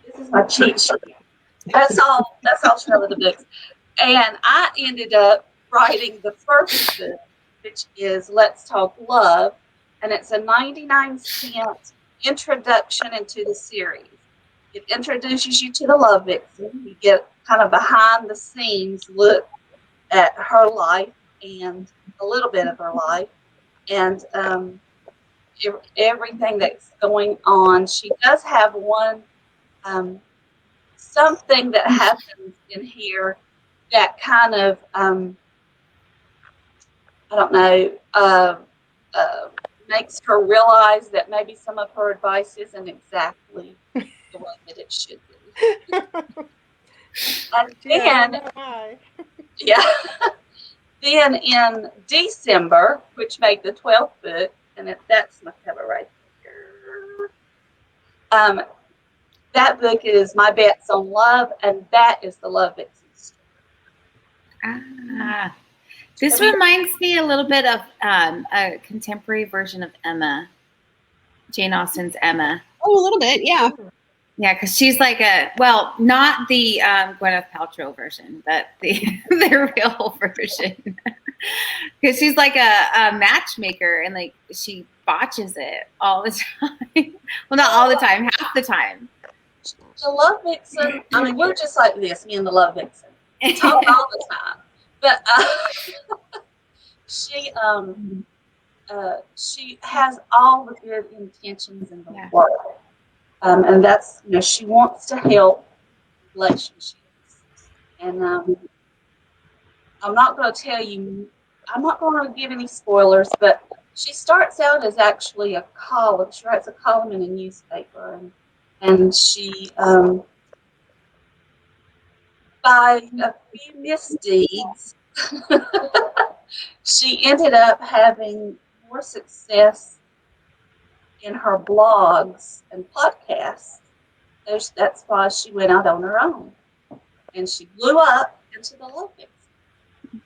this is my cheat sheet. That's all some of the books. And I ended up writing the first book, which is Let's Talk Love. And it's a 99-cent introduction into the series. It introduces you to the Love Vixen. You get kind of behind the scenes look at her life and a little bit of her life. And everything that's going on. She does have one something that happens in here that kind of, I don't know, makes her realize that maybe some of her advice isn't exactly the way that it should be. And then, then in December, which made the 12th book, and that's my cover right here. That book is My Bets on Love, and that is the Love Vixen story. This reminds me a little bit of a contemporary version of Emma, Jane Austen's Emma. Oh, a little bit, yeah. Yeah, because she's like not the Gwyneth Paltrow version, but the real version. Because she's like a matchmaker, and like she botches it all the time. Well, not all the time, half the time. The Love Vixen, I mean, we're just like this, me and the Love Vixen. We talk all the time. But she has all the good intentions in the Yeah. world, and that's, she wants to help relationships. And I'm not going to tell you, I'm not going to give any spoilers, but she starts out as actually a column. She writes a column in a newspaper, and she, by a few misdeeds, she ended up having more success in her blogs and podcasts. That's why she went out on her own. And she blew up into the Love Vixen.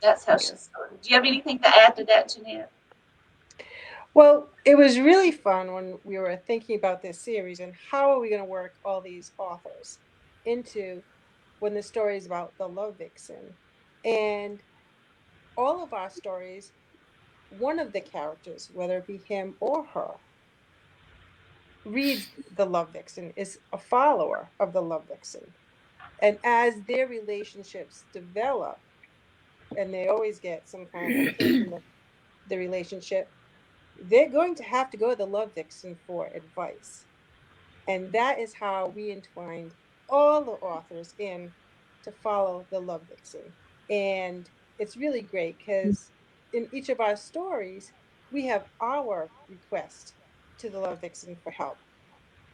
That's how she started. Do you have anything to add to that, Jeanette? Well, it was really fun when we were thinking about this series and how are we going to work all these authors into when the story is about the Love Vixen. And all of our stories, one of the characters, whether it be him or her, reads the Love Vixen, is a follower of the Love Vixen. And as their relationships develop, and they always get some kind of kink in the relationship, they're going to have to go to the Love Vixen for advice. And that is how we entwined all the authors in to follow the Love Vixen. And it's really great because in each of our stories, we have our request to the Love Vixen for help.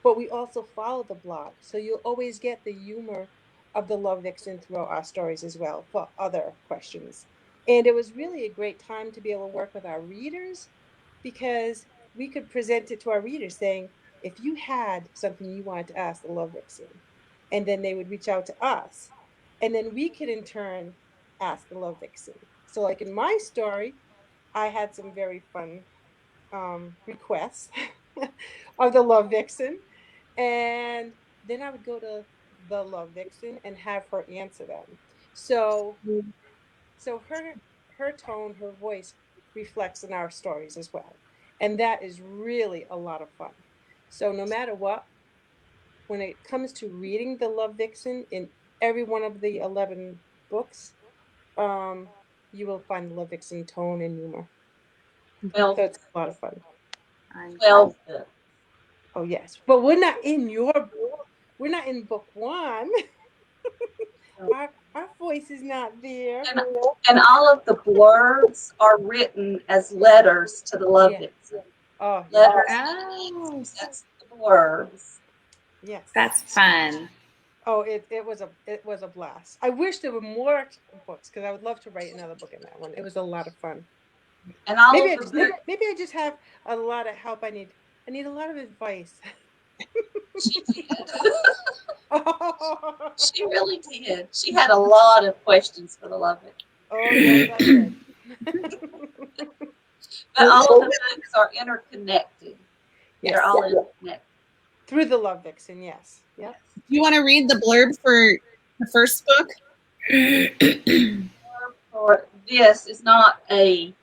But we also follow the blog. So you'll always get the humor of the Love Vixen throughout our stories as well for other questions. And it was really a great time to be able to work with our readers because we could present it to our readers saying, if you had something you wanted to ask the Love Vixen, and then they would reach out to us, and then we could in turn ask the Love Vixen. So, like in my story, I had some very fun requests of the Love Vixen, and then I would go to the Love Vixen and have her answer them. So, so her tone, her voice reflects in our stories as well, and that is really a lot of fun. So, no matter what, when it comes to reading the Love Vixen in every one of the 11 books, um, you will find the Love Vixen tone and humor. Well, So it's a lot of fun. 12 books. Oh yes, but we're not in we're not in book one. our voice is not there. And all of the blurbs are written as letters to the Love Vixen. Oh, Letters. Oh, That's the blurbs. yes. that's fun. Oh, it was a blast. I wish there were more books because I would love to write another book in that one. It was a lot of fun. And all Maybe of the maybe I just have a lot of help. I need a lot of advice. She did. She really did. She had a lot of questions for the Love Vixen. Oh yes, I did. But all of the books are interconnected. Yes. They're all interconnected. Through the Love Vixen, yes. Yep. You want to read the blurb for the first book? For this is not a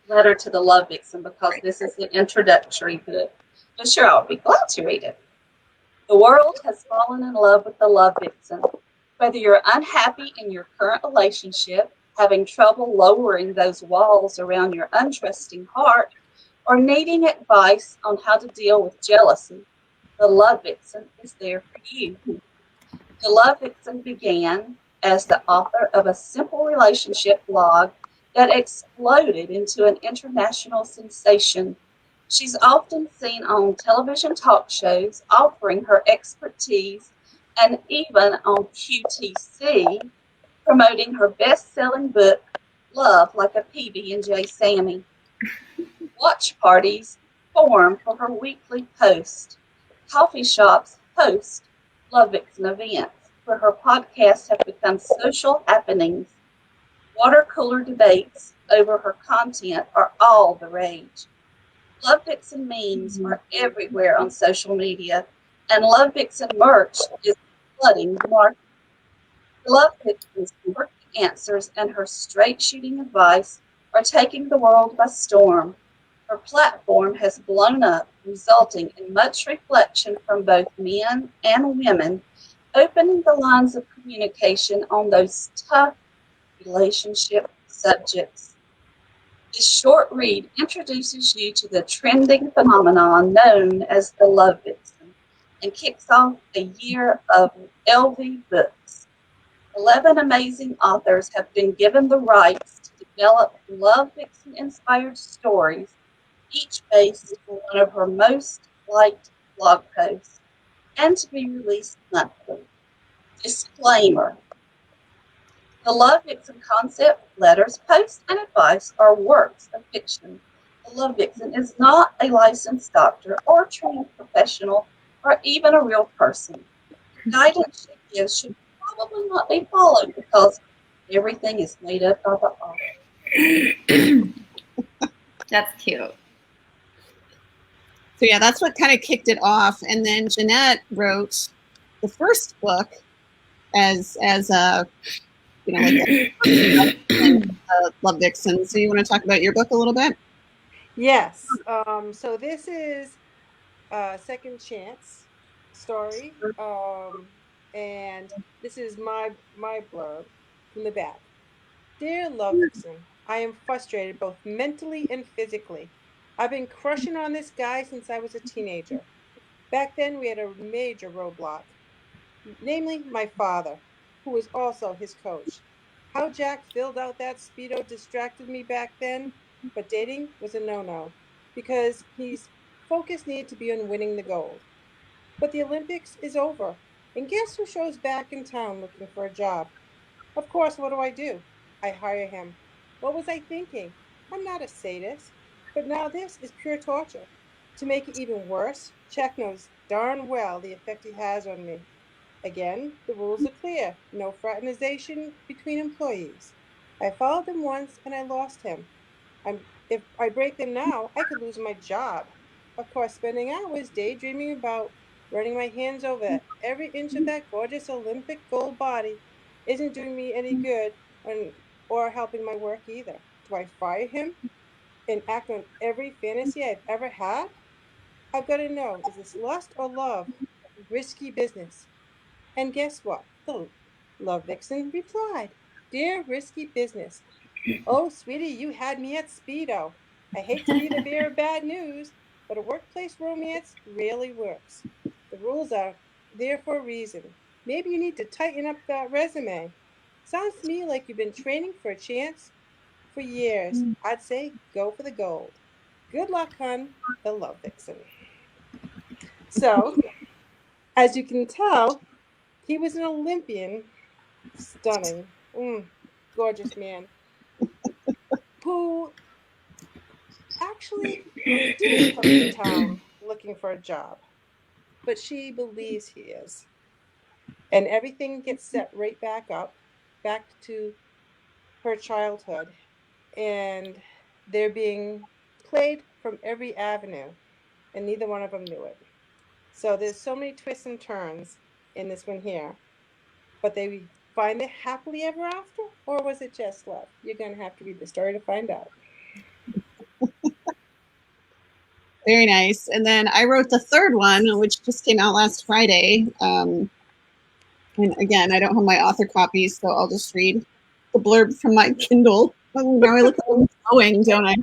letter to the Love Vixen because this is an introductory book. But sure, I'll be glad to read it. The world has fallen in love with the Love Vixen. Whether you're unhappy in your current relationship, having trouble lowering those walls around your untrusting heart, or needing advice on how to deal with jealousy, the Love Vixen is there for you. The Love Vixen began as the author of a simple relationship blog that exploded into an international sensation. She's often seen on television talk shows offering her expertise and even on QTC promoting her best-selling book, Love Like a PB&J Sammy. Watch parties form for her weekly post. Coffee shops host Love Vixen events where her podcasts have become social happenings. Water cooler debates over her content are all the rage. Love Vixen memes are everywhere on social media, and Love Vixen merch is flooding the market. Love Vixen's quirky answers and her straight-shooting advice are taking the world by storm. Her platform has blown up, resulting in much reflection from both men and women, opening the lines of communication on those tough relationship subjects. This short read introduces you to the trending phenomenon known as the Love Vixen and kicks off a year of LV books. 11 amazing authors have been given the rights to develop Love Vixen-inspired stories, each based on one of her most liked blog posts, and to be released monthly. Disclaimer. The Love Vixen concept, letters, posts, and advice are works of fiction. The Love Vixen is not a licensed doctor or trained professional or even a real person. The guidance she gives should probably not be followed because everything is made up by the author. That's cute. So yeah, that's what kind of kicked it off. And then Jeanette wrote the first book as a Love Vixen. So you want to talk about your book a little bit? Yes. So this is a second chance story, and this is my blurb from the back. Dear Love Vixen, I am frustrated both mentally and physically. I've been crushing on this guy since I was a teenager. Back then, we had a major roadblock, namely my father, who was also his coach. How Jack filled out that Speedo distracted me back then, but dating was a no-no because his focus needed to be on winning the gold. But the Olympics is over, and guess who shows back in town looking for a job? Of course, what do? I hire him. What was I thinking? I'm not a sadist, but now this is pure torture. To make it even worse, Jack knows darn well the effect he has on me. Again, the rules are clear. No fraternization between employees. I followed them once and I lost him. If I break them now, I could lose my job. Of course, spending hours daydreaming about running my hands over every inch of that gorgeous Olympic gold body isn't doing me any good or helping my work either. Do I fire him and act on every fantasy I've ever had? I've got to know, is this lust or love? Risky business. And guess what? The Love Vixen replied, Dear risky business. Oh, sweetie, you had me at Speedo. I hate to be the bearer of bad news, but a workplace romance rarely works. The rules are there for a reason. Maybe you need to tighten up that resume. Sounds to me like you've been training for a chance for years. I'd say go for the gold. Good luck, hun. The Love Vixen. So, as you can tell, he was an Olympian, stunning, gorgeous man, who actually didn't come to town looking for a job, but she believes he is. And everything gets set right back up, back to her childhood. And they're being played from every avenue, and neither one of them knew it. So there's so many twists and turns in this one here. But they find it happily ever after, or was it just love? You're going to have to read the story to find out. Very nice. And then I wrote the third one, which just came out last Friday. And again, I don't have my author copies, so I'll just read the blurb from my Kindle. Oh, now I look like I'm glowing, don't I?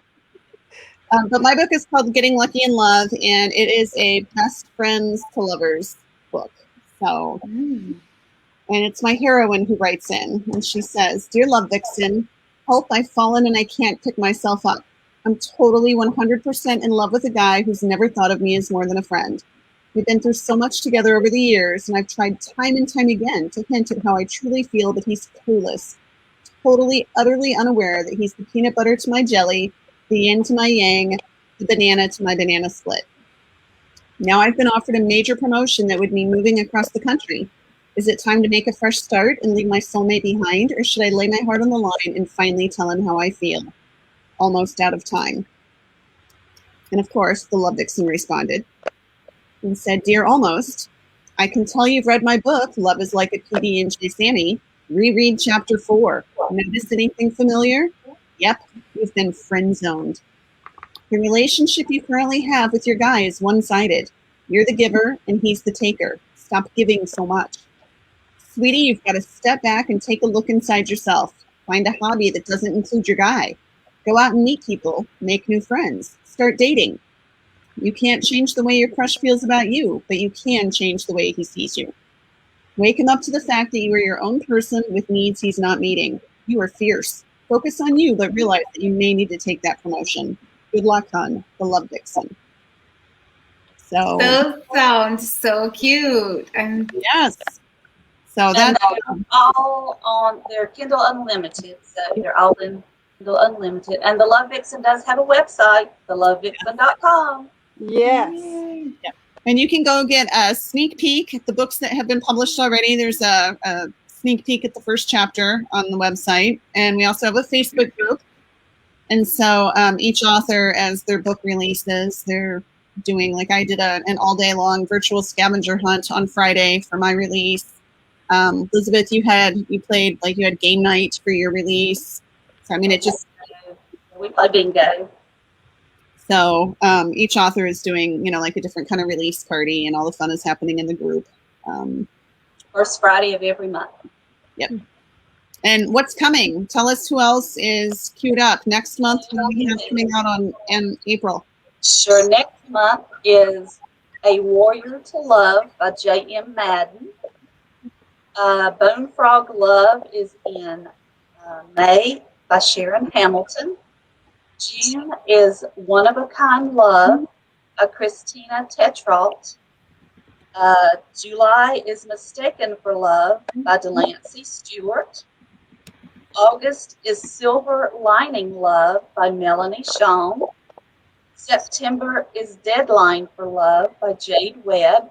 But my book is called Getting Lucky in Love, and it is a best friends to lovers book. So, and it's my heroine who writes in, and she says, Dear Love Vixen, help, I've fallen and I can't pick myself up. I'm totally 100% in love with a guy who's never thought of me as more than a friend. We've been through so much together over the years, and I've tried time and time again to hint at how I truly feel that he's clueless, totally, utterly unaware that he's the peanut butter to my jelly, the yin to my yang, the banana to my banana split. Now I've been offered a major promotion that would mean moving across the country. Is it time to make a fresh start and leave my soulmate behind, or should I lay my heart on the line and finally tell him how I feel? Almost out of time. And of course, the Love Vixen responded and said, Dear Almost, I can tell you've read my book, Love is Like a PB&J Sammy. Reread chapter 4. Notice anything familiar? Yep, you've been friend-zoned. The relationship you currently have with your guy is one-sided. You're the giver and he's the taker. Stop giving so much. Sweetie, you've got to step back and take a look inside yourself. Find a hobby that doesn't include your guy. Go out and meet people. Make new friends. Start dating. You can't change the way your crush feels about you, but you can change the way he sees you. Wake him up to the fact that you are your own person with needs he's not meeting. You are fierce. Focus on you, but realize that you may need to take that promotion. Good luck, hon. The Love Vixen. So Those sound so cute. yes. So that's all on their Kindle Unlimited. So they're all in Kindle Unlimited. And the Love Vixen does have a website, thelovevixen.com. Yes. Yep. And you can go get a sneak peek at the books that have been published already. There's a sneak peek at the first chapter on the website. And we also have a Facebook group. And so each author, as their book releases, they're doing, like I did an all day long virtual scavenger hunt on Friday for my release. Elizabeth, you had game night for your release. So I mean, we play bingo. So each author is doing, like a different kind of release party, and all the fun is happening in the group. First Friday of every month. Yep. And what's coming? Tell us who else is queued up next month. What do we have coming out in April? Sure. Next month is A Warrior to Love by J.M. Madden. Bone Frog Love is in May by Sharon Hamilton. June is One of a Kind Love by Christina Tetrault. July is Mistaken for Love by Delancey Stewart. August is Silver Lining Love by Melanie Shawn. September is Deadline for Love by Jade Webb.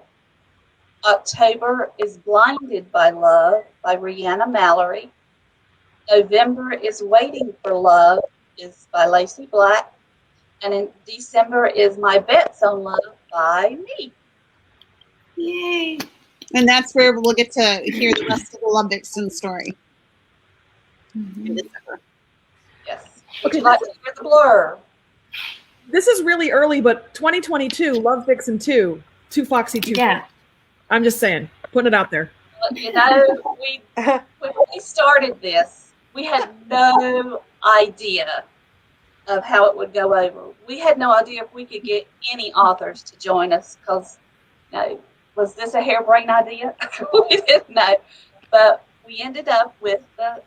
October is Blinded by Love by Rihanna Mallory. November is Waiting for Love is by Lacey Black. And in December is My Bets on Love by me. Yay. And that's where we'll get to hear the rest of the Love Vixen story. In December. Yes. Would you like to hear the blurb? This is really early, but 2022, Love Vixen 2, Too Foxy, Too Yeah. I'm just saying, putting it out there. When we started this, we had no idea of how it would go over. We had no idea if we could get any authors to join us because, was this a harebrained idea? We didn't know. But we ended up with the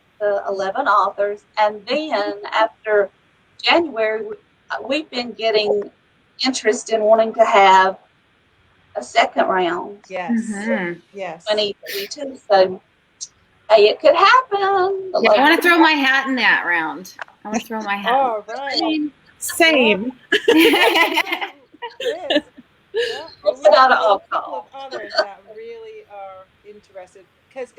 11 authors. And then after January, we've been getting interest in wanting to have a second round. Yes. Mm-hmm. Yes. 2022. So, hey, it could happen. Yeah, I want to throw my hat in that round. I want to throw my hat. Oh, right. Same. It is. Yeah. It's We not have all a couple call. of others that really are interested because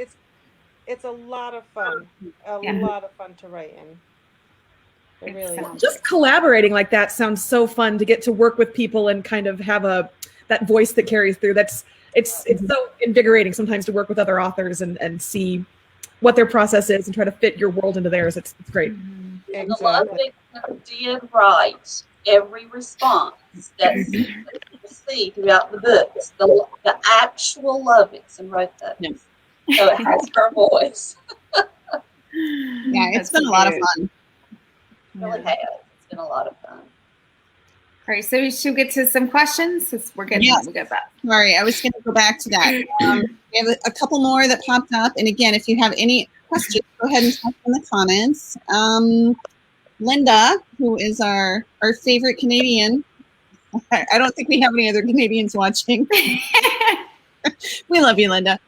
it's a lot of fun. A lot of fun to write in. It really is. Just collaborating like that sounds so fun to get to work with people and kind of have that voice that carries through. It's so invigorating sometimes to work with other authors and see what their process is and try to fit your world into theirs. It's great. And the Love Vixen did write every response that's received throughout the books. The actual Love Vixen wrote those. Yes. So it has her voice. Yeah, it's been a lot of fun. It really has. It's been a lot of fun. All right, so we should get to some questions. We're good. Yes. We'll get back. Sorry, I was going to go back to that. We have a couple more that popped up. And again, if you have any questions, go ahead and type in the comments. Linda, who is our favorite Canadian. I don't think we have any other Canadians watching. We love you, Linda.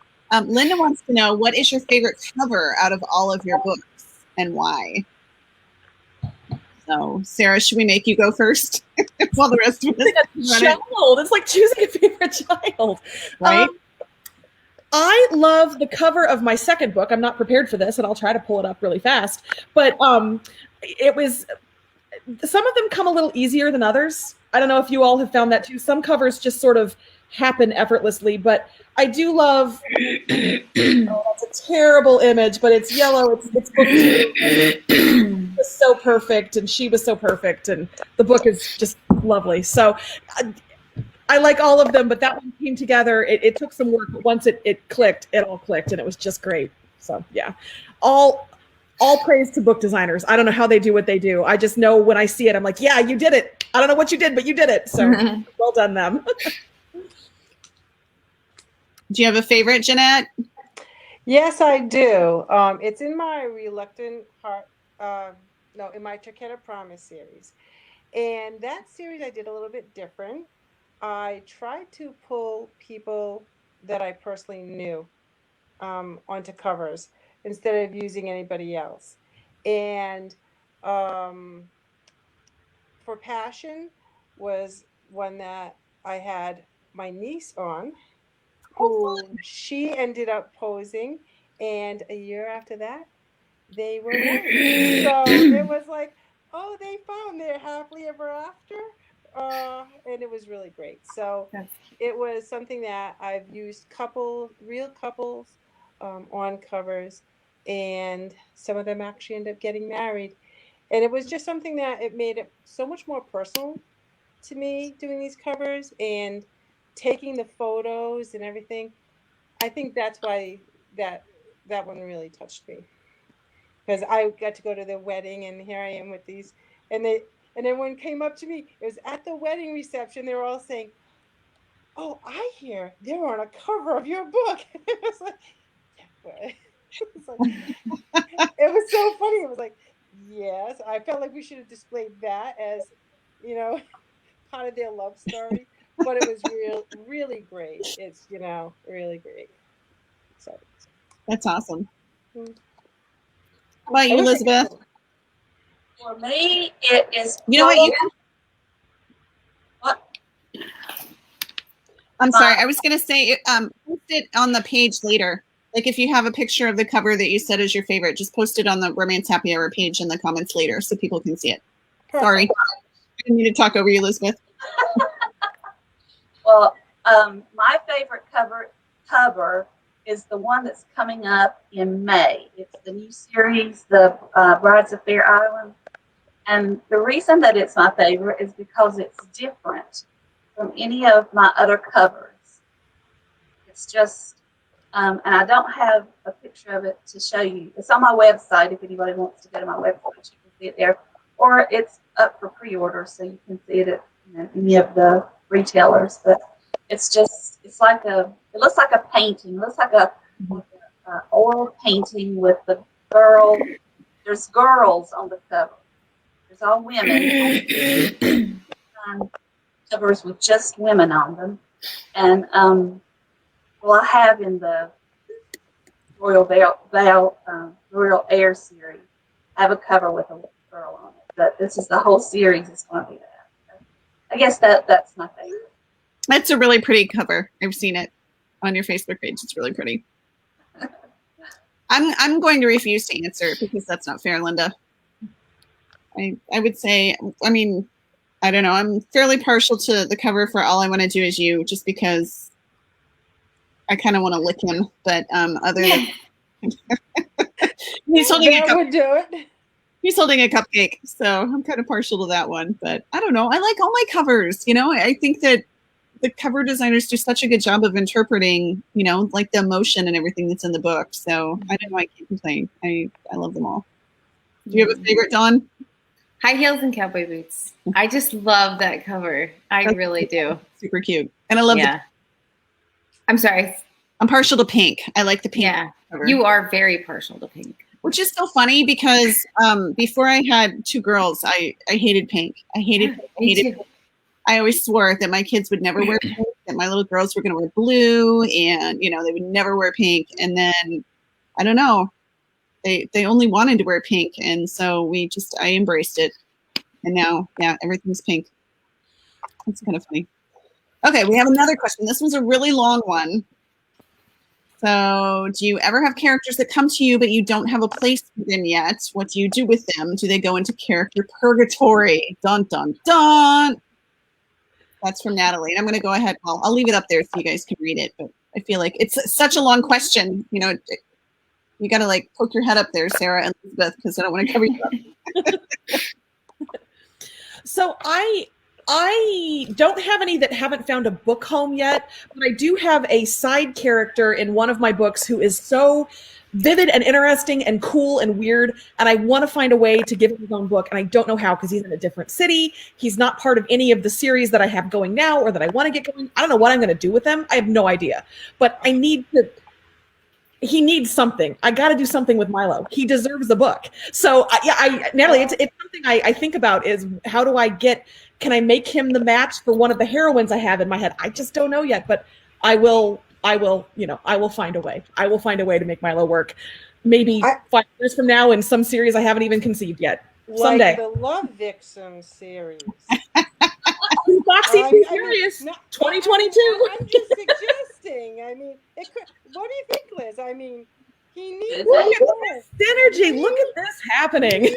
Linda wants to know, what is your favorite cover out of all of your books and why? So, Sarah, should we make you go first while the rest of us run it? It's like choosing a favorite child. Right? I love the cover of my second book. I'm not prepared for this, and I'll try to pull it up really fast. But it was, some of them come a little easier than others. I don't know if you all have found that too. Some covers just sort of happen effortlessly, but I do love, it's a terrible image, but it's yellow. It's book two. It was so perfect, and she was so perfect, and the book is just lovely. So I like all of them, but that one came together. It took some work, but once it clicked, it all clicked, and it was just great. So yeah, all praise to book designers. I don't know how they do what they do. I just know when I see it, I'm like, yeah, you did it. I don't know what you did, but you did it. So well done, them. Do you have a favorite, Jeanette? Yes, I do. It's in my Reluctant Heart, in my Chiquetta Promise series. And that series I did a little bit different. I tried to pull people that I personally knew onto covers instead of using anybody else. And for Passion was one that I had my niece on, who she ended up posing, and a year after that, they were married. So it was like, oh, they found their happily ever after, and it was really great. So it was something that I've used real couples, on covers, and some of them actually end up getting married. And it was just something that it made it so much more personal to me doing these covers and taking the photos and everything. I think that's why that one really touched me, because I got to go to the wedding, and here I am with these, and everyone came up to me. It was at the wedding reception. They were all saying, "Oh, I hear they're on a cover of your book." It was like, yeah, it was so funny. It was like, yes, I felt like we should have displayed that as, part of their love story. But it was really great. It's really great. So That's awesome. Mm. How about you, Elizabeth? For me, it is. You know what? What? I'm sorry. I was going to say, post it on the page later. Like if you have a picture of the cover that you said is your favorite, just post it on the Romance Happy Hour page in the comments later so people can see it. Perfect. Sorry. I didn't mean to talk over you, Elizabeth. Well, my favorite cover is the one that's coming up in May. It's the new series, The Brides of Fair Island. And the reason that it's my favorite is because it's different from any of my other covers. It's just, and I don't have a picture of it to show you. It's on my website if anybody wants to go to my website, you can see it there. Or it's up for pre-order, so you can see it at any of the retailers. But it's just, it looks like a painting. It looks like a oil painting with the girl. There's girls on the cover. There's all women. Covers with just women on them. And, I have in the Royal Air series, I have a cover with a girl on it. But this is the whole series is going to be that. I guess that's my favorite. That's a really pretty cover. I've seen it on your Facebook page. It's really pretty. I'm going to refuse to answer because that's not fair, Linda. I would say, I mean, I don't know. I'm fairly partial to the cover for All I Want to Do Is You, just because I kind of want to lick him. But other than he's holding He's holding a cupcake, so I'm kind of partial to that one. But I don't know. I like all my covers. I think that the cover designers do such a good job of interpreting, like the emotion and everything that's in the book. So I don't know. I can't complain. I love them all. Do you have a favorite, Dawn? High Heels and Cowboy Boots. I just love that cover. I really do. Super cute. And I love I'm sorry. I'm partial to pink. I like the pink. Yeah. Cover. You are very partial to pink. Which is so funny because before I had two girls, I hated pink. I hated pink. I always swore that my kids would never wear pink, that my little girls were going to wear blue, and, they would never wear pink. And then, I don't know, they only wanted to wear pink. And so I embraced it. And now, everything's pink. That's kind of funny. Okay, we have another question. This one's a really long one. So, do you ever have characters that come to you but you don't have a place for them yet? What do you do with them? Do they go into character purgatory? Dun, dun, dun. That's from Natalie. And I'm going to go ahead. I'll leave it up there so you guys can read it. But I feel like it's such a long question. You got to poke your head up there, Sarah and Elizabeth, because I don't want to cover you up. So I I don't have any that haven't found a book home yet, but I do have a side character in one of my books who is so vivid and interesting and cool and weird, and I want to find a way to give him his own book, and I don't know how because he's in a different city. He's not part of any of the series that I have going now or that I want to get going. I don't know what I'm going to do with them. I have no idea, but I need to. He needs something. I got to do something with Milo. He deserves a book. So, Natalie, it's something I think about is how do I get, can I make him the match for one of the heroines I have in my head? I just don't know yet, but I will find a way. I will find a way to make Milo work. Maybe 5 years from now in some series I haven't even conceived yet. Someday. Like the Love Vixen series. Foxy Furious 2022. I'm just suggesting. I mean, what do you think, Liz? I mean, he needs look at this synergy. Look at this happening.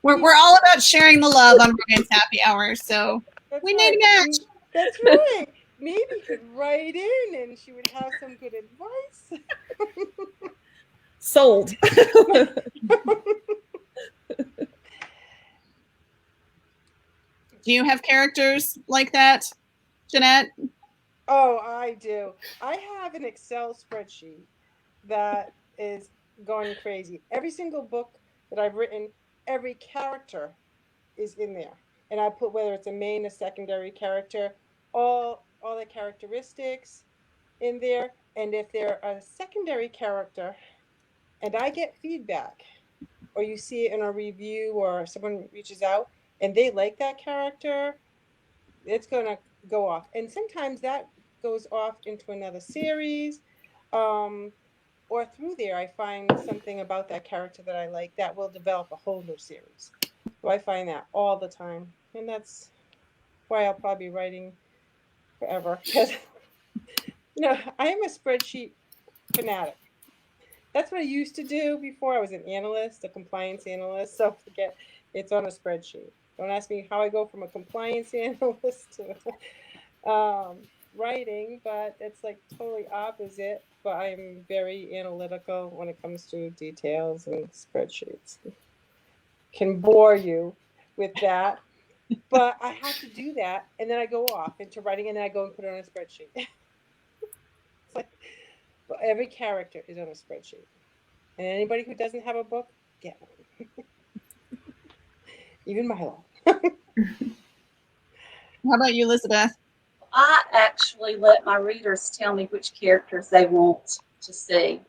We're all about sharing the love on Brian's Happy Hour, so we need a match. That's right. Maybe you could write in, and she would have some good advice. Sold. Do you have characters like that, Jeanette? Oh, I do. I have an Excel spreadsheet that is going crazy. Every single book that I've written, every character is in there. And I put whether it's a main or secondary character, all the characteristics in there. And if they're a secondary character and I get feedback, or you see it in a review or someone reaches out and they like that character, it's going to go off. And sometimes that goes off into another series, or through there I find something about that character that I like that will develop a whole new series. So I find that all the time, and that's why I'll probably be writing forever, because I am a spreadsheet fanatic. That's what I used to do before. I was an analyst, a compliance analyst, so forget it's on a spreadsheet. Don't ask me how I go from a compliance analyst to writing, but it's like totally opposite. But I'm very analytical when it comes to details and spreadsheets. Can bore you with that, but I have to do that, and then I go off into writing, and then I go and put it on a spreadsheet. It's like, but every character is on a spreadsheet, and anybody who doesn't have a book, get one. Even Milo. How about you, Elizabeth? I actually let my readers tell me which characters they want to see.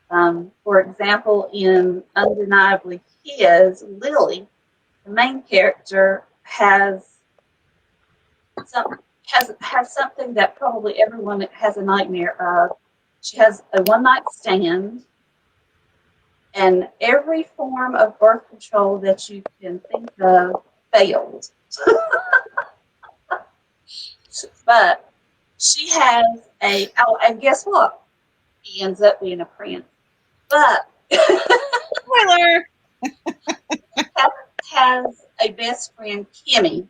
For example, in Undeniably His, Lily, the main character, has something that probably everyone has a nightmare of. She has a one-night stand, and every form of birth control that you can think of failed. But she has and guess what? He ends up being a prince. But Spoiler! has a best friend, Kimmy.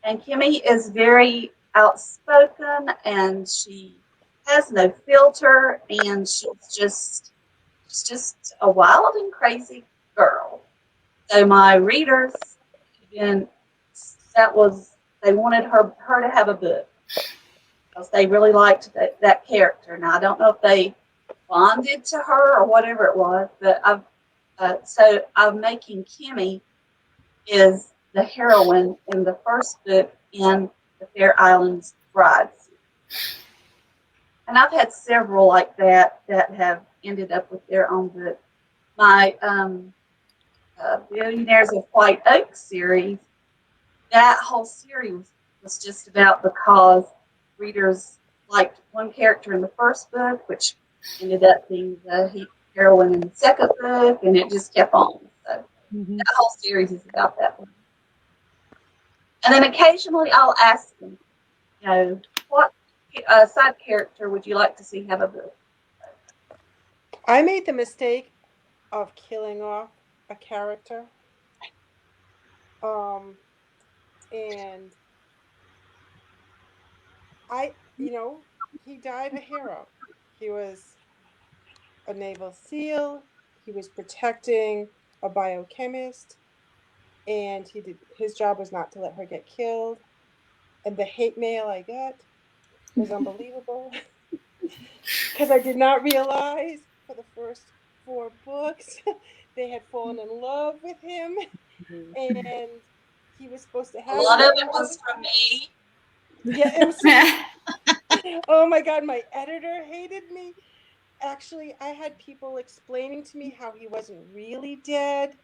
And Kimmy is very outspoken, and she has no filter, and she's just a wild and crazy girl. So my readers, they wanted her to have a book because they really liked that character. Now I don't know if they bonded to her or whatever it was, but I'm making Kimmy is the heroine in the first book in the Fair Islands Brides. And I've had several like that have ended up with their own book. My Billionaires of White Oak series, that whole series was just about because readers liked one character in the first book, which ended up being the heroine in the second book, and it just kept on. So that whole series is about that one. And then occasionally I'll ask them, what side character would you like to see have a book? I made the mistake of killing off a character. And he died a hero. He was a Naval SEAL. He was protecting a biochemist. and his job was not to let her get killed. And the hate mail I got was unbelievable because I did not realize for the first 4 books they had fallen in love with him, and he was supposed to A have lot of her. it was from me. Yeah, it was. Oh my God, my editor hated me. Actually, I had people explaining to me how he wasn't really dead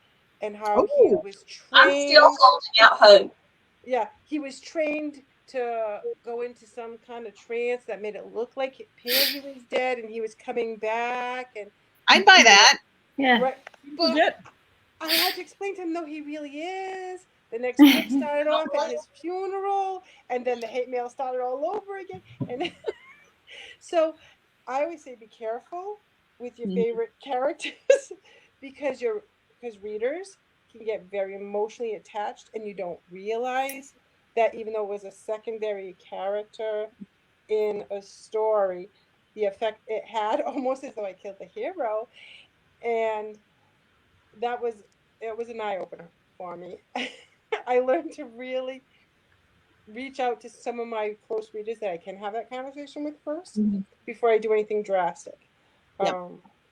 and how he Oh, was I'm still trained. holding out hope. Yeah, he was trained to go into some kind of trance that made it look like it appeared he was dead and he was coming back. And I'd buy that. Yeah. right, but Legit. I had to explain to him, no, he really is. The next book started off at his funeral, and then the hate mail started all over again. And so I always say be careful with your favorite characters because readers can get very emotionally attached and you don't realize that even though it was a secondary character in a story, the effect it had almost as though I killed the hero. And that was it was an eye opener for me. I learned to really reach out to some of my close readers that I can have that conversation with 1st before I do anything drastic. Yep.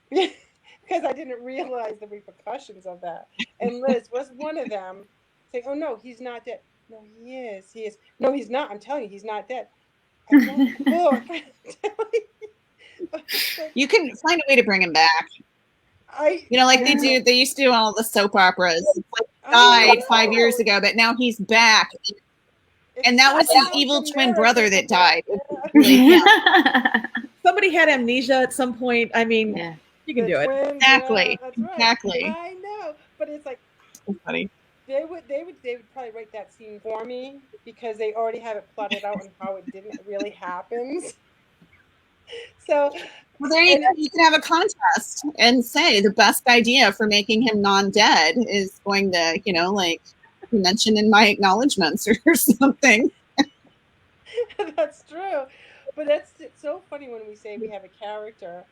Because I didn't realize the repercussions of that. And Liz was one of them saying, oh no, he's not dead. No, he is. He is. No, he's not. I'm telling you, he's not dead. I wrote the book. You can find a way to bring him back. Like they do. They used to do all the soap operas. Like he died 5 years ago, but now he's back. And that was his evil twin brother that died. Somebody had amnesia at some point. I mean, you can do it. Exactly. Yeah, that's right. Exactly. I know, but it's like That's funny. they would probably write that scene for me because they already have it plotted out and how it didn't really happen. So, well, there you go. You can have a contest and say the best idea for making him non-dead is going to, like mention in my acknowledgments or something. That's true, but it's so funny when we say we have a character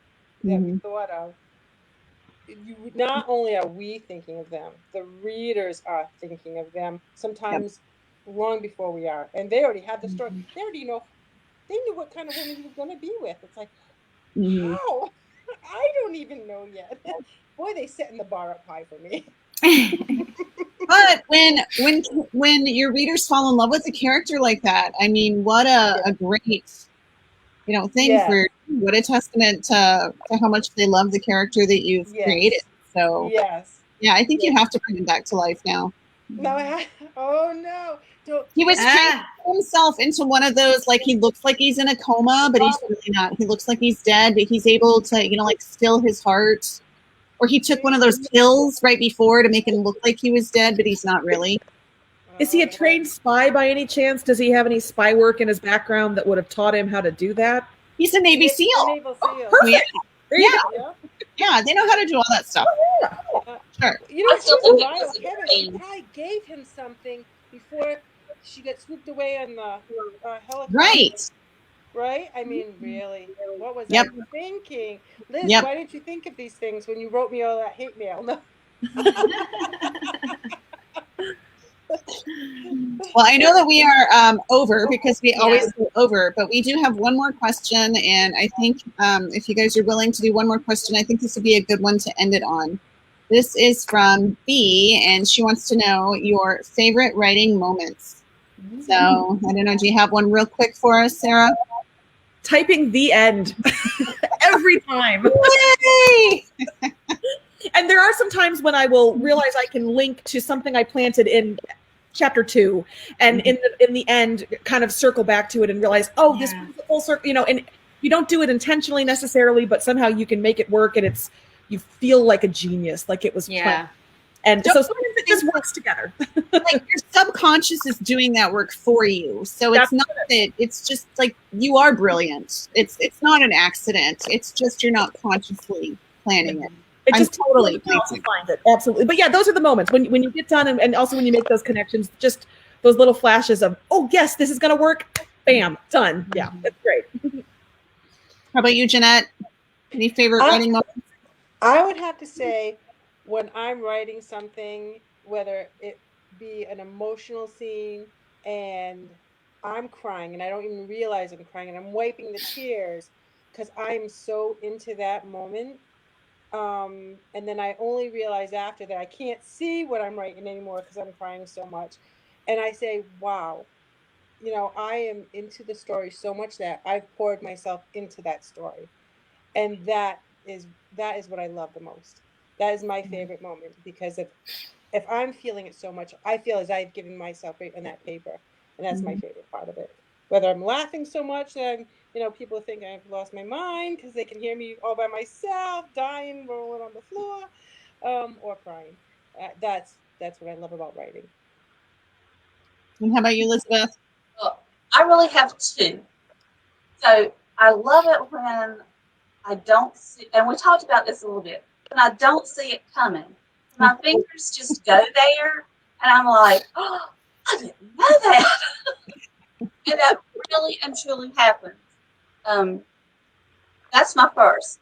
that we thought of. Not only are we thinking of them, the readers are thinking of them sometimes long before we are, and they already have the story. They already know. They knew what kind of woman he was going to be with. It's like, how? I don't even know yet. Boy, they setting the bar up high for me. But when your readers fall in love with a character like that, I mean, what a great thing for what a testament to how much they love the character that you've created. So I think you have to bring him back to life now. No, oh no. He was training himself into one of those, like, he looks like he's in a coma, but he's really not. He looks like he's dead, but he's able to, still his heart. Or he took one of those pills right before to make him look like he was dead, but he's not really. Is he a trained spy by any chance? Does he have any spy work in his background that would have taught him how to do that? He's a Navy SEAL. Naval SEAL. Perfect. There you go. Yeah, they know how to do all that stuff. Sure. I still think he probably gave him something before she got swooped away on the helicopter. Right? I mean, really, what was I thinking? Liz, why didn't you think of these things when you wrote me all that hate mail? No. Well, I know that we are over because we always go over, but we do have one more question, and I think if you guys are willing to do one more question, I think this would be a good one to end it on. This is from B, and she wants to know your favorite writing moments. So, I don't know, do you have one real quick for us, Sarah? Typing the end every time. Yay! And there are some times when I will realize I can link to something I planted in chapter 2, and in the end, kind of circle back to it and realize, this was a full circle. And you don't do it intentionally necessarily, but somehow you can make it work, and you feel like a genius, like it was planned. And so sometimes it just works together. Like your subconscious is doing that work for you. So it's not that it's just like you are brilliant. It's not an accident. It's just you're not consciously planning it. It just totally find it. Absolutely. But those are the moments when you get done, and also when you make those connections, just those little flashes of, oh yes, this is gonna work. Bam, done. Yeah, that's great. How about you, Jeanette? Any favorite writing moments? I would have to say when I'm writing something, whether it be an emotional scene and I'm crying and I don't even realize I'm crying and I'm wiping the tears because I'm so into that moment. And then I only realize after that I can't see what I'm writing anymore because I'm crying so much. And I say, wow, I am into the story so much that I've poured myself into that story. And that is what I love the most. That is my favorite moment because if I'm feeling it so much, I feel as I've given myself right on that paper. And that's my favorite part of it. Whether I'm laughing so much that people think I've lost my mind because they can hear me all by myself, dying, rolling on the floor, or crying. That's what I love about writing. And how about you, Elizabeth? Well, I really have two. So I love it when I don't see, and we talked about this a little bit, when I don't see it coming. My fingers just go there, and I'm like, oh, I didn't know that. And that really and truly happens. That's my first.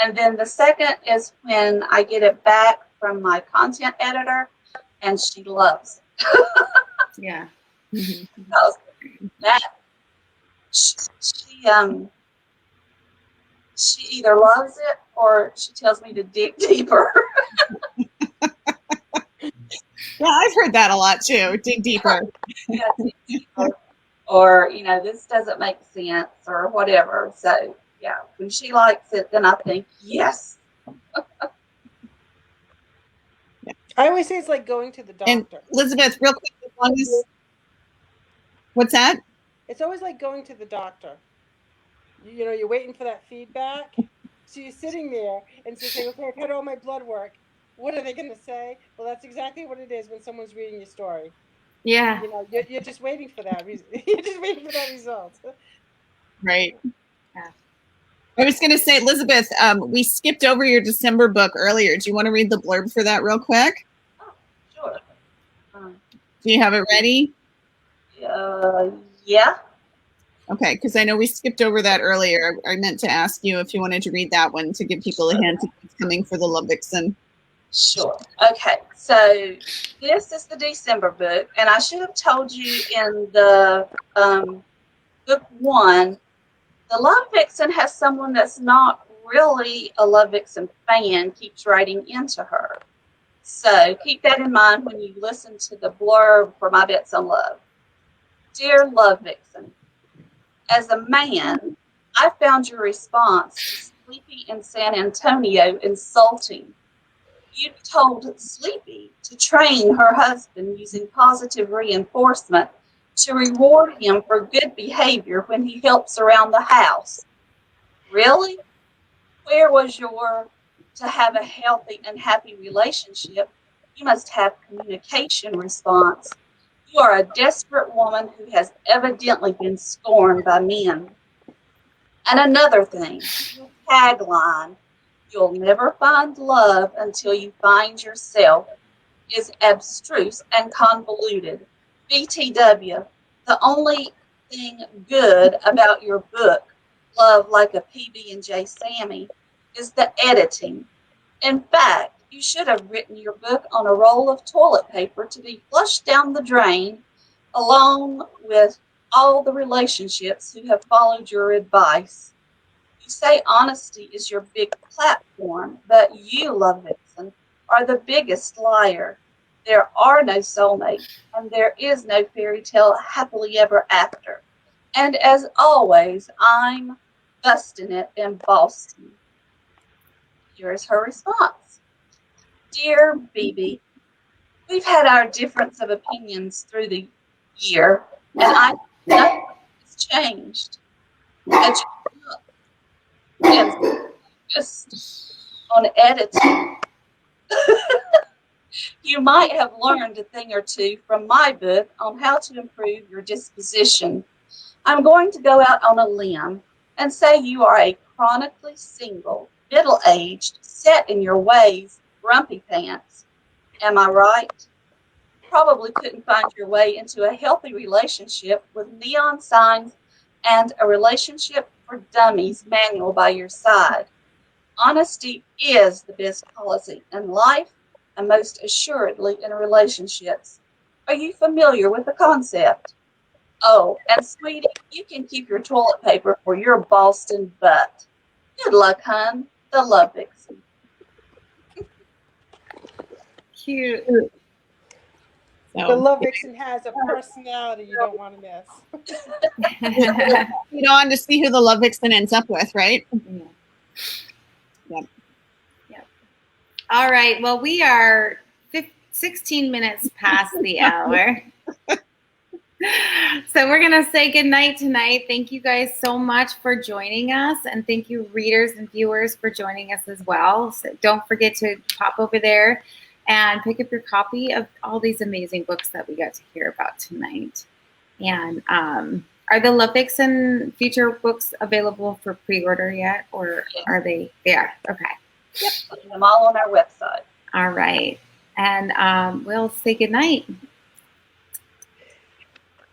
And then the second is when I get it back from my content editor, and she loves it. Yeah. Because that she either loves it or she tells me to dig deeper. Yeah, I've heard that a lot too. Dig deeper. Yeah, dig deeper. Or, this doesn't make sense or whatever. So, yeah, when she likes it, then I think, yes. I always say it's like going to the And doctor. Elizabeth, real quick, as long as, what's that? It's always like going to the doctor. You're waiting for that feedback. So you're sitting there and saying, okay, I've had all my blood work. What are they going to say? Well, that's exactly what it is when someone's reading your story. Yeah. You're just waiting for that. You're just waiting for that result. Right. Yeah. I was going to say, Elizabeth, we skipped over your December book earlier. Do you want to read the blurb for that real quick? Oh, sure. Do you have it ready? Yeah. Okay, because I know we skipped over that earlier. I meant to ask you if you wanted to read that one to give people a hint of what's coming for the Love Vixen. Sure. Okay. So this is the December book, and I should have told you in the book one, the Love Vixen has someone that's not really a Love Vixen fan keeps writing into her. So keep that in mind when you listen to the blurb for My Bets on Love. Dear Love Vixen, as a man, I found your response to Sleepy in San Antonio insulting. You told Sleepy to train her husband using positive reinforcement to reward him for good behavior when he helps around the house. Really? Where was your to have a healthy and happy relationship? You must have communication response. You are a desperate woman who has evidently been scorned by men. And another thing, your tagline, you'll never find love until you find yourself, is abstruse and convoluted. BTW, the only thing good about your book, Love Like a PB&J Sammy, is the editing. In fact, you should have written your book on a roll of toilet paper to be flushed down the drain, along with all the relationships who have followed your advice. You say honesty is your big platform, but you, Love Vixen, are the biggest liar. There are no soulmates, and there is no fairy tale happily ever after. And as always, I'm busting it in Boston. Here's her response. Dear BB, we've had our difference of opinions through the year, and I think nothing has changed. That you focused on editing. You might have learned a thing or two from my book on how to improve your disposition. I'm going to go out on a limb and say you are a chronically single, middle-aged, set in your ways, grumpy pants. Am I right? Probably couldn't find your way into a healthy relationship with neon signs and a relationship for dummies manual by your side. Honesty is the best policy in life and most assuredly in relationships. Are you familiar with the concept? Oh, and sweetie, you can keep your toilet paper for your Boston butt. Good luck, hun. The Love Vixen. Cute. So, The Love Vixen has a personality you don't want to miss. read on to see who the Love Vixen ends up with, right? Yep. All right. Well, we are 16 minutes past the hour. So we're going to say goodnight tonight. Thank you guys so much for joining us. And thank you, readers and viewers, for joining us as well. So don't forget to pop over there and pick up your copy of all these amazing books that we got to hear about tonight. And are the Love Vixen future books available for pre-order yet? Or are they? They are. Okay. Yep, putting them all on our website. All right. And we'll say goodnight.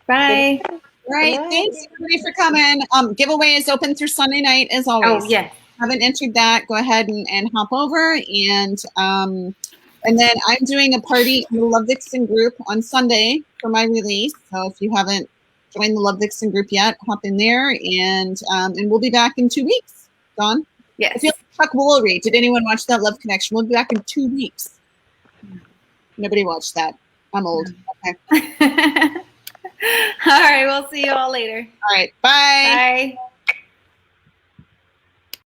Bye. All right. Thanks everybody for coming. Giveaway is open through Sunday night as always. Oh, yes. Haven't entered that, go ahead and hop over. And then I'm doing a party in the Love Vixen group on Sunday for my release. So if you haven't joined the Love Vixen group yet, hop in there, and we'll be back in 2 weeks. Dawn? Yes. I feel like Chuck Woolery. Did anyone watch that Love Connection? We'll be back in 2 weeks. Nobody watched that. I'm old. Okay. All right. We'll see you all later. All right. Bye. Bye.